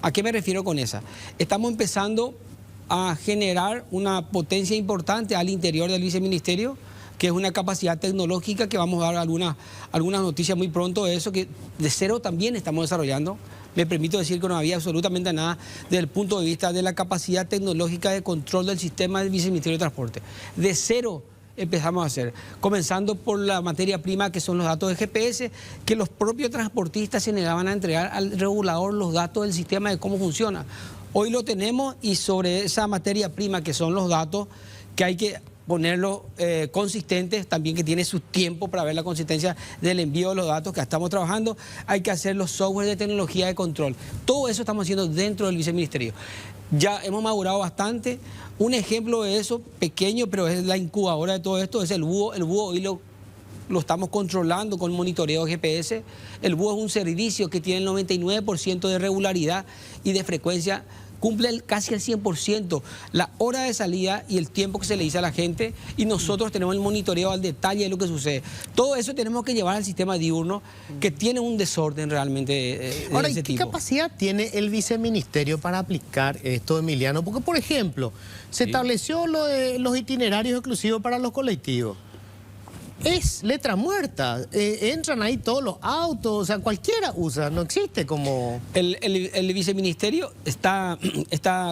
¿A qué me refiero con esa? Estamos empezando a generar una potencia importante al interior del viceministerio, que es una capacidad tecnológica que vamos a dar algunas noticias muy pronto de eso, que de cero también estamos desarrollando. Me permito decir que no había absolutamente nada desde el punto de vista de la capacidad tecnológica de control del sistema del Viceministerio de Transporte. De cero empezamos a hacer, comenzando por la materia prima que son los datos de GPS, que los propios transportistas se negaban a entregar al regulador los datos del sistema de cómo funciona. Hoy lo tenemos, y sobre esa materia prima que son los datos, que hay que ponerlos consistentes, también que tiene su tiempo para ver la consistencia del envío de los datos que estamos trabajando, hay que hacer los software de tecnología de control. Todo eso estamos haciendo dentro del viceministerio. Ya hemos madurado bastante. Un ejemplo de eso, pequeño, pero es la incubadora de todo esto, es el búho. El búho hoy lo estamos controlando con monitoreo GPS. El búho es un servicio que tiene el 99% de regularidad y de frecuencia. Cumple casi el 100% la hora de salida y el tiempo que se le dice a la gente, y nosotros tenemos el monitoreo al detalle de lo que sucede. Todo eso tenemos que llevar al sistema diurno, que tiene un desorden realmente de Ahora, ese ¿y qué tipo. capacidad tiene el viceministerio para aplicar esto, Emiliano? Porque, por ejemplo, se estableció lo de los itinerarios exclusivos para los colectivos. Es letra muerta, entran ahí todos los autos, o sea, cualquiera usa, no existe como... El viceministerio está,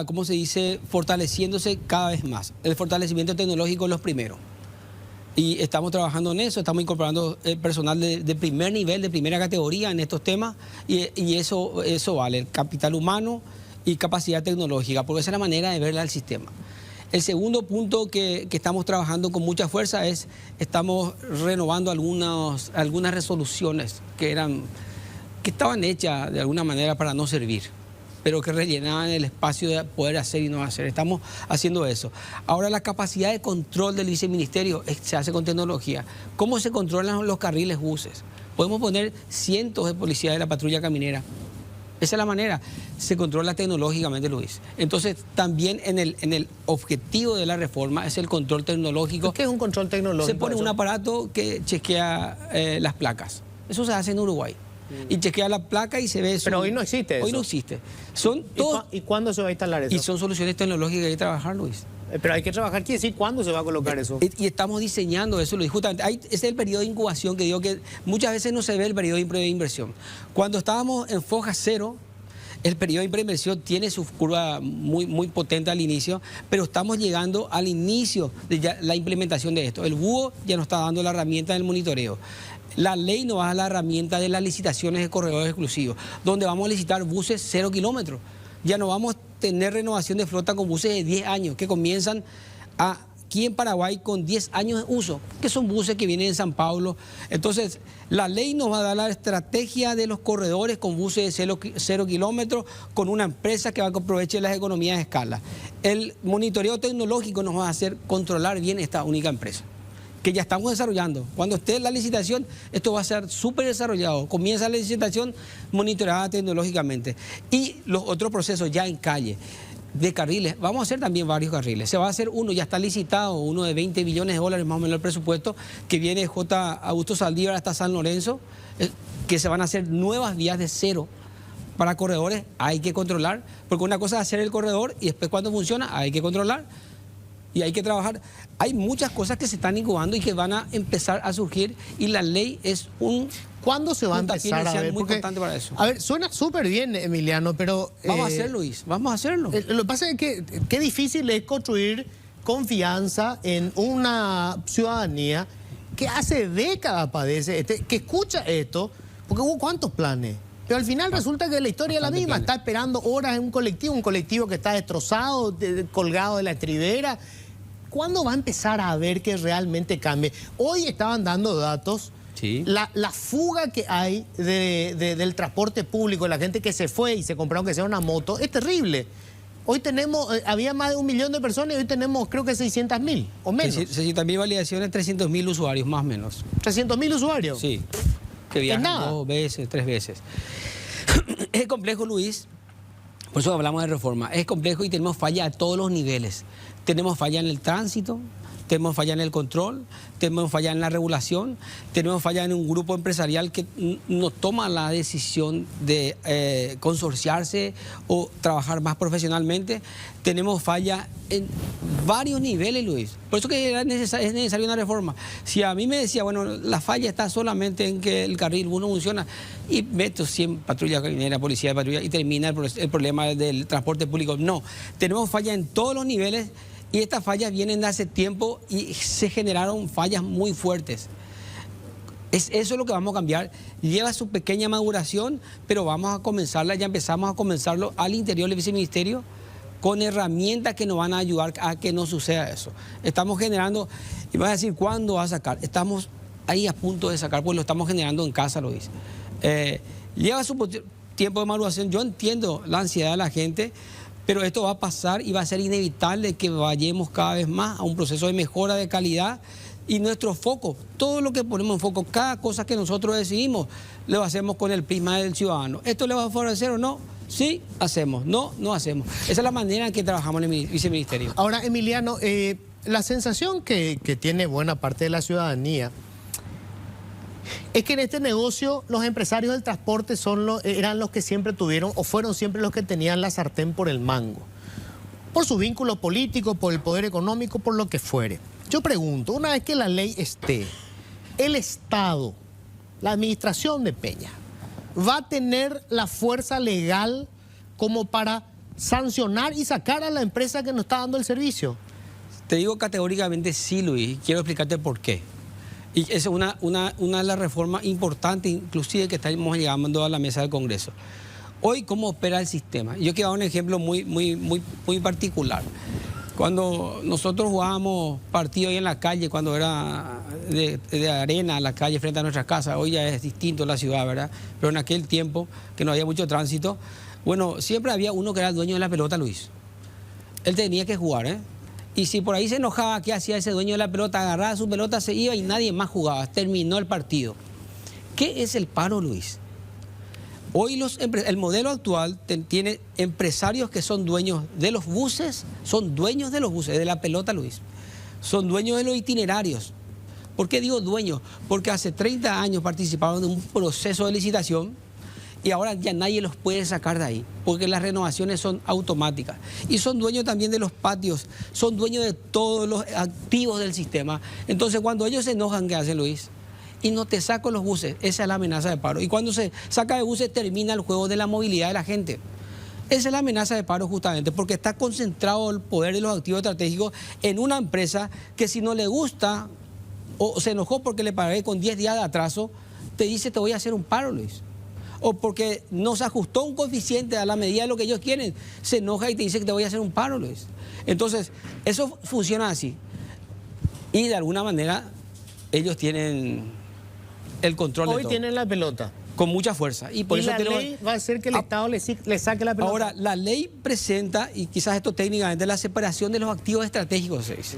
¿cómo se dice?, fortaleciéndose cada vez más. El fortalecimiento tecnológico es lo primero. Y estamos trabajando en eso, estamos incorporando personal de primer nivel, de primera categoría en estos temas, y eso vale, el capital humano y capacidad tecnológica, porque esa es la manera de verle al sistema. El segundo punto que estamos trabajando con mucha fuerza es, estamos renovando algunas resoluciones que estaban hechas de alguna manera para no servir, pero que rellenaban el espacio de poder hacer y no hacer. Estamos haciendo eso. Ahora, la capacidad de control del viceministerio se hace con tecnología. ¿Cómo se controlan los carriles buses? Podemos poner cientos de policías de la patrulla caminera. Esa es la manera, se controla tecnológicamente, Luis. Entonces, también en el objetivo de la reforma es el control tecnológico. ¿Qué es un control tecnológico? Se pone un aparato que chequea las placas. Eso se hace en Uruguay. Y chequea la placa y se ve... Pero hoy no existe eso. Hoy no existe. Son todos... ¿Y cuándo se va a instalar eso? Y son soluciones tecnológicas que hay que trabajar, Luis. Pero hay que trabajar, quiere decir, ¿cuándo se va a colocar eso? Y estamos diseñando eso, Luis. Justamente, ese es el periodo de incubación que digo que muchas veces no se ve el periodo de inversión. Cuando estábamos en foja cero, el periodo de preinversión tiene su curva muy potente al inicio, pero estamos llegando al inicio de la implementación de esto. El búho ya nos está dando la herramienta del monitoreo. La ley nos va a dar la herramienta de las licitaciones de corredores exclusivos, donde vamos a licitar buses 0 kilómetros. Ya no vamos a tener renovación de flota con buses de 10 años, que comienzan aquí en Paraguay con 10 años de uso, que son buses que vienen de San Pablo. Entonces, la ley nos va a dar la estrategia de los corredores con buses de 0 kilómetros, con una empresa que va a aprovechar las economías de escala. El monitoreo tecnológico nos va a hacer controlar bien esta única empresa, que ya estamos desarrollando. Cuando esté la licitación, esto va a ser súper desarrollado. Comienza la licitación monitoreada tecnológicamente. Y los otros procesos ya en calle, de carriles, vamos a hacer también varios carriles. Se va a hacer uno, ya está licitado, uno de 20 billones de dólares más o menos el presupuesto, que viene de J. Augusto Saldívar hasta San Lorenzo, que se van a hacer nuevas vías de cero para corredores. Hay que controlar, porque una cosa es hacer el corredor y después cuando funciona hay que controlar. Y hay que trabajar. Hay muchas cosas que se están incubando y que van a empezar a surgir, y la ley es un... ¿Cuándo se va a empezar a ver? Muy Porque, importante para eso. A ver, suena súper bien, Emiliano, pero... Vamos a hacerlo, Luis, vamos a hacerlo. Lo que pasa es que qué difícil es construir confianza en una ciudadanía que hace décadas padece, que escucha esto, porque hubo cuántos planes. Pero al final resulta que la historia es la misma. Está esperando horas en un colectivo que está destrozado, colgado de la estribera. ¿Cuándo va a empezar a ver que realmente cambie? Hoy estaban dando datos. Sí. La fuga que hay del transporte público, la gente que se fue y se compraron que sea una moto, es terrible. Hoy tenemos, había más de 1 millón de personas y hoy tenemos creo que 600.000 o menos. 600.000 validaciones, 300.000 usuarios, más o menos. 300.000 usuarios. Sí, que viajan 2 veces, 3 veces. Es complejo, Luis, por eso hablamos de reforma. Es complejo y tenemos falla a todos los niveles. Tenemos falla en el tránsito, tenemos falla en el control, tenemos falla en la regulación, tenemos falla en un grupo empresarial que no toma la decisión de consorciarse o trabajar más profesionalmente. Tenemos falla en varios niveles, Luis. Por eso que es necesaria una reforma. Si a mí me decía, bueno, la falla está solamente en que el carril bus no funciona y meto 100 patrullas carineras, policía de patrulla y termina el problema del transporte público. No, tenemos falla en todos los niveles. Y estas fallas vienen de hace tiempo y se generaron fallas muy fuertes. Eso es lo que vamos a cambiar. Lleva su pequeña maduración, pero vamos a comenzarla, ya empezamos a comenzarlo al interior del viceministerio con herramientas que nos van a ayudar a que no suceda eso. Estamos generando, y vas a decir, ¿cuándo va a sacar? Estamos ahí a punto de sacar, pues lo estamos generando en casa, lo dice. Lleva su tiempo de maduración. Yo entiendo la ansiedad de la gente, pero esto va a pasar y va a ser inevitable que vayamos cada vez más a un proceso de mejora de calidad y nuestro foco, todo lo que ponemos en foco, cada cosa que nosotros decidimos, lo hacemos con el prisma del ciudadano. ¿Esto le va a favorecer o no? Sí, hacemos. No, no hacemos. Esa es la manera en que trabajamos en el viceministerio. Ahora, Emiliano, la sensación que tiene buena parte de la ciudadanía es que en este negocio los empresarios del transporte eran los que siempre tuvieron o fueron siempre los que tenían la sartén por el mango. Por su vínculo político, por el poder económico, por lo que fuere. Yo pregunto, una vez que la ley esté, el Estado, la administración de Peña, ¿va a tener la fuerza legal como para sancionar y sacar a la empresa que nos está dando el servicio? Te digo categóricamente sí, Luis. Quiero explicarte por qué. Y esa es una de las reformas importantes, inclusive que estamos llegando a la mesa del Congreso. Hoy, ¿cómo opera el sistema? Yo quiero dar un ejemplo muy particular. Cuando nosotros jugábamos partidos ahí en la calle, cuando era de arena, la calle frente a nuestras casas, hoy ya es distinto la ciudad, ¿verdad? Pero en aquel tiempo, que no había mucho tránsito, bueno, siempre había uno que era el dueño de la pelota, Luis. Él tenía que jugar, ¿eh? Y si por ahí se enojaba, ¿qué hacía ese dueño de la pelota? Agarraba su pelota, se iba y nadie más jugaba. Terminó el partido. ¿Qué es el paro, Luis? Hoy el modelo actual tiene empresarios que son dueños de los buses, de la pelota, Luis. Son dueños de los itinerarios. ¿Por qué digo dueños? Porque hace 30 años participaron de un proceso de licitación y ahora ya nadie los puede sacar de ahí, porque las renovaciones son automáticas. Y son dueños también de los patios, son dueños de todos los activos del sistema. Entonces, cuando ellos se enojan, ¿qué hace, Luis? Y no te saco los buses, esa es la amenaza de paro. Y cuando se saca de buses, termina el juego de la movilidad de la gente. Esa es la amenaza de paro justamente, porque está concentrado el poder de los activos estratégicos en una empresa que si no le gusta o se enojó porque le pagué con 10 días de atraso, te dice te voy a hacer un paro, Luis. O porque no se ajustó un coeficiente a la medida de lo que ellos quieren, se enoja y te dice que te voy a hacer un paro, Luis. Entonces, eso funciona así. Y de alguna manera, ellos tienen el control de todo. Hoy tienen la pelota. Con mucha fuerza. Y por eso la ley va a hacer que el Estado le saque la pelota. Ahora, la ley presenta, y quizás esto técnicamente, la separación de los activos estratégicos, se dice.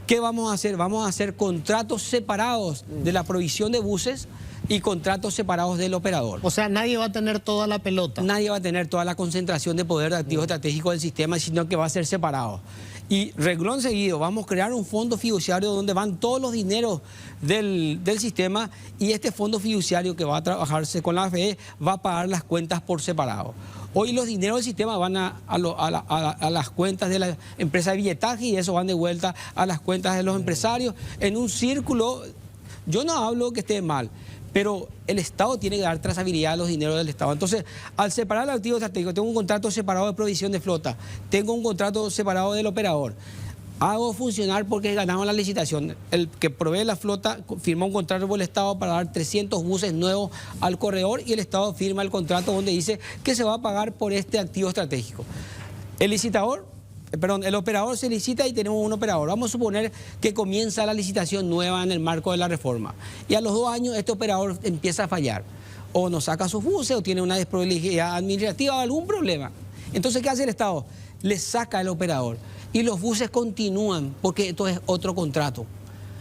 ¿Qué vamos a hacer? Vamos a hacer contratos separados de la provisión de buses y contratos separados del operador. O sea, nadie va a tener toda la pelota. Nadie va a tener toda la concentración de poder de activos estratégicos del sistema, sino que va a ser separado. Y reglón seguido, vamos a crear un fondo fiduciario donde van todos los dineros del sistema y este fondo fiduciario que va a trabajarse con la AFE va a pagar las cuentas por separado. Hoy los dineros del sistema van a las cuentas de la empresa de billetaje y eso van de vuelta a las cuentas de los empresarios en un círculo. Yo no hablo que esté mal, pero el Estado tiene que dar trazabilidad a los dineros del Estado. Entonces, al separar el activo estratégico, tengo un contrato separado de provisión de flota, tengo un contrato separado del operador. hago funcionar porque ganamos la licitación. El que provee la flota firmó un contrato con el Estado para dar 300 buses nuevos al corredor y el Estado firma el contrato donde dice que se va a pagar por este activo estratégico. El operador se licita y tenemos un operador. Vamos a suponer que comienza la licitación nueva en el marco de la reforma y a los 2 años este operador empieza a fallar. O no saca sus buses o tiene una desprobabilidad administrativa o algún problema. Entonces, ¿qué hace el Estado? Le saca el operador y los buses continúan porque esto es otro contrato.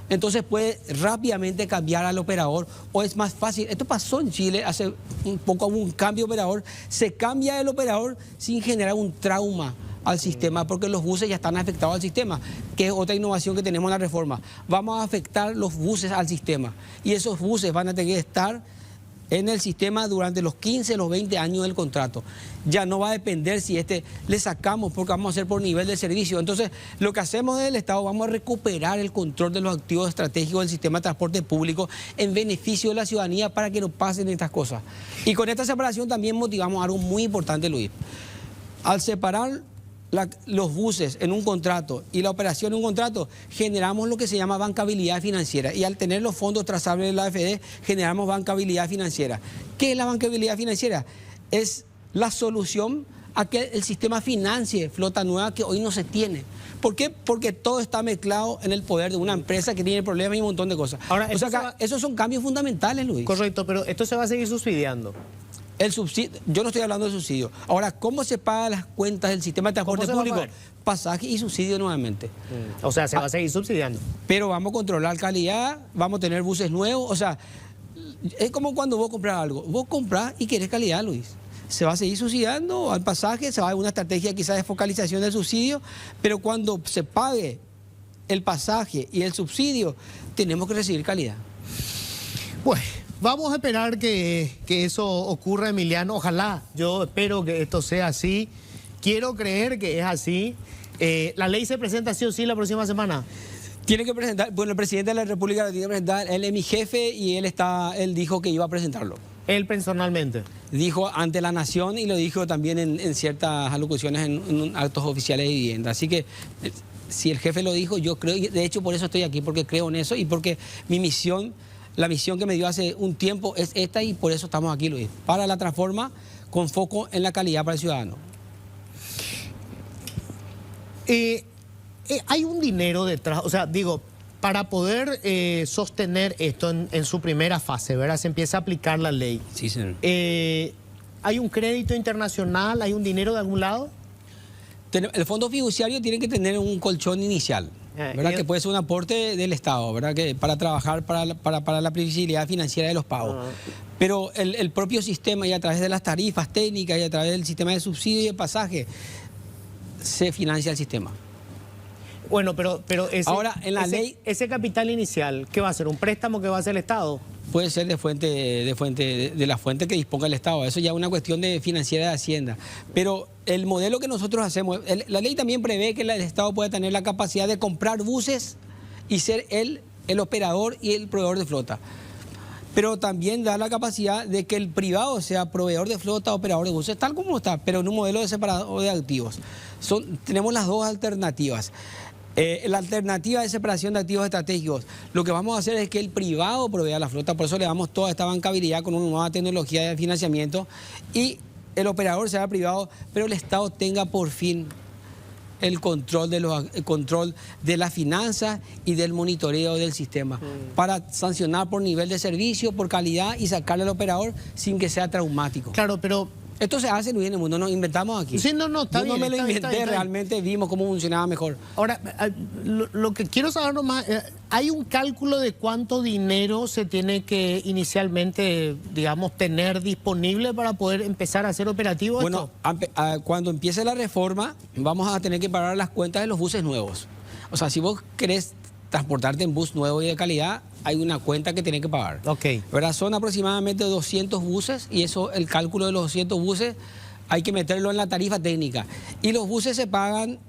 Entonces puede rápidamente cambiar al operador o es más fácil. Esto pasó en Chile, hace un poco hubo un cambio de operador. Se cambia el operador sin generar un trauma al sistema porque los buses ya están afectados al sistema, que es otra innovación que tenemos en la reforma. Vamos a afectar los buses al sistema y esos buses van a tener que estar en el sistema durante los 15, los 20 años del contrato. Ya no va a depender si le sacamos porque vamos a hacer por nivel de servicio. Entonces, lo que hacemos desde el Estado, vamos a recuperar el control de los activos estratégicos del sistema de transporte público en beneficio de la ciudadanía para que no pasen estas cosas. Y con esta separación también motivamos algo muy importante, Luis. Al separar los buses en un contrato y la operación en un contrato, generamos lo que se llama bancabilidad financiera. Y al tener los fondos trazables de la AFD, generamos bancabilidad financiera. ¿Qué es la bancabilidad financiera? Es la solución a que el sistema financie flota nueva que hoy no se tiene. ¿Por qué? Porque todo está mezclado en el poder de una empresa que tiene problemas y un montón de cosas. Ahora, esos son cambios fundamentales, Luis. Correcto, pero esto se va a seguir subsidiando. El subsidio, yo no estoy hablando de subsidio. Ahora, ¿cómo se pagan las cuentas del sistema de transporte público? Pasaje y subsidio nuevamente. O sea, se va a seguir subsidiando. Pero vamos a controlar calidad, vamos a tener buses nuevos. O sea, es como cuando vos compras algo. Vos comprás y querés calidad, Luis. Se va a seguir subsidiando al pasaje, se va a dar una estrategia quizás de focalización del subsidio, pero cuando se pague el pasaje y el subsidio, tenemos que recibir calidad. Bueno. Vamos a esperar que eso ocurra, Emiliano. Ojalá, yo espero que esto sea así. Quiero creer que es así. ¿La ley se presenta sí o sí la próxima semana? Tiene que presentar, bueno, el presidente de la República lo tiene que presentar, él es mi jefe y él dijo que iba a presentarlo. Él personalmente. Dijo ante la Nación y lo dijo también en ciertas alocuciones en actos oficiales de vivienda. Así que si el jefe lo dijo, yo creo, y de hecho por eso estoy aquí, porque creo en eso y porque mi misión... La misión que me dio hace un tiempo es esta y por eso estamos aquí, Luis. Para la transforma con foco en la calidad para el ciudadano. Hay un dinero detrás, o sea, digo, para poder sostener esto en su primera fase, ¿verdad? Se empieza a aplicar la ley. Sí, señor. ¿Hay un crédito internacional? ¿Hay un dinero de algún lado? El fondo fiduciario tiene que tener un colchón inicial. ¿Verdad? Que puede ser un aporte del Estado, ¿verdad? Que para trabajar para la previsibilidad financiera de los pagos. Pero el propio sistema y a través de las tarifas técnicas y a través del sistema de subsidio y de pasaje se financia el sistema. Bueno, pero ahora en la ley ese capital inicial, ¿qué va a ser? ¿Un préstamo que va a hacer el Estado? Puede ser de la fuente que disponga el Estado. Eso ya es una cuestión financiera de Hacienda. Pero el modelo que nosotros hacemos, la ley también prevé que el Estado puede tener la capacidad de comprar buses y ser el operador y el proveedor de flota. Pero también da la capacidad de que el privado sea proveedor de flota, operador de buses, tal como está, pero en un modelo de separado de activos. Tenemos las dos alternativas. La alternativa de separación de activos estratégicos, lo que vamos a hacer es que el privado provea la flota, por eso le damos toda esta bancabilidad con una nueva tecnología de financiamiento y el operador sea privado, pero el Estado tenga por fin el control de las finanzas y del monitoreo del sistema para sancionar por nivel de servicio, por calidad y sacarle al operador sin que sea traumático. Claro, pero... Esto se hace, Luis, en el mundo, nos inventamos aquí. Sí, no, está bien. Yo no me lo inventé, realmente vimos cómo funcionaba mejor. Ahora, lo que quiero saber nomás, ¿hay un cálculo de cuánto dinero se tiene que inicialmente, digamos, tener disponible para poder empezar a ser operativo esto? Bueno, cuando empiece la reforma, vamos a tener que pagar las cuentas de los buses nuevos. O sea, si vos querés transportarte en bus nuevo y de calidad, hay una cuenta que tenés que pagar. Ok. ¿Verdad? Son aproximadamente 200 buses y eso, el cálculo de los 200 buses hay que meterlo en la tarifa técnica. Y los buses se pagan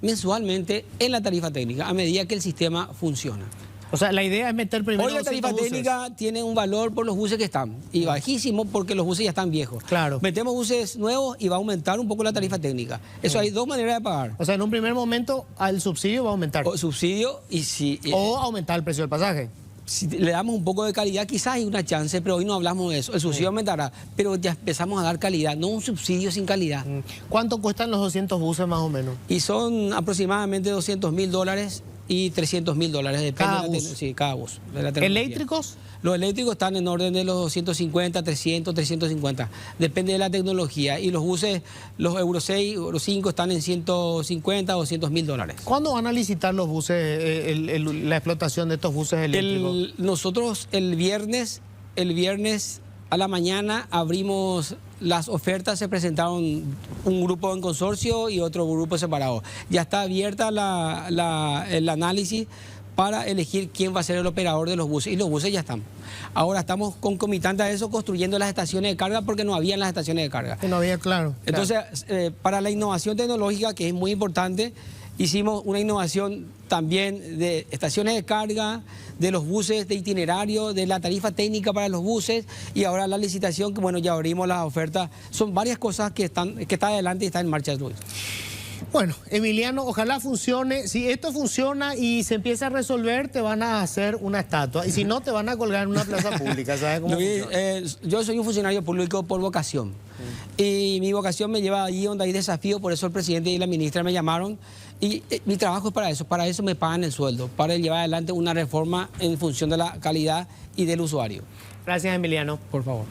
mensualmente en la tarifa técnica a medida que el sistema funciona. O sea, la idea es meter primero Hoy la 200 tarifa buses. técnica tiene un valor por los buses que están y bajísimo porque los buses ya están viejos. Claro. Metemos buses nuevos y va a aumentar un poco la tarifa técnica. Eso hay dos maneras de pagar. O sea, en un primer momento el subsidio va a aumentar. O subsidio y si... O aumentar el precio del pasaje. Si le damos un poco de calidad, quizás hay una chance, pero hoy no hablamos de eso. El subsidio aumentará, pero ya empezamos a dar calidad, no un subsidio sin calidad. ¿Cuánto cuestan los 200 buses más o menos? Y son aproximadamente $200.000 y $300.000, depende Cada de la bus. sí, cada bus. De la tecnología. ¿Eléctricos? Los eléctricos están en orden de los 250, 300, 350. Depende de la tecnología. Y los buses, los Euro 6, Euro 5 están en 150, $200.000. ¿Cuándo van a licitar los buses, la explotación de estos buses eléctricos? Nosotros el viernes a la mañana abrimos las ofertas, se presentaron un grupo en consorcio y otro grupo separado. Ya está abierta el análisis para elegir quién va a ser el operador de los buses. Y los buses ya están. Ahora estamos concomitantes a eso construyendo las estaciones de carga porque no habían las estaciones de carga. Que no había, claro. Entonces, para la innovación tecnológica, que es muy importante, hicimos una innovación también de estaciones de carga, de los buses de itinerario, de la tarifa técnica para los buses y ahora la licitación, que bueno, ya abrimos las ofertas. Son varias cosas que está adelante y está en marcha, Luis. Bueno, Emiliano, ojalá funcione. Si esto funciona y se empieza a resolver, te van a hacer una estatua. Y si no, te van a colgar en una plaza pública. ¿Sabes cómo Luis, funciona? yo soy un funcionario público por vocación. Y mi vocación me lleva allí donde hay desafío, por eso el presidente y la ministra me llamaron. Y mi trabajo es para eso me pagan el sueldo, para llevar adelante una reforma en función de la calidad y del usuario. Gracias, Emiliano. Por favor.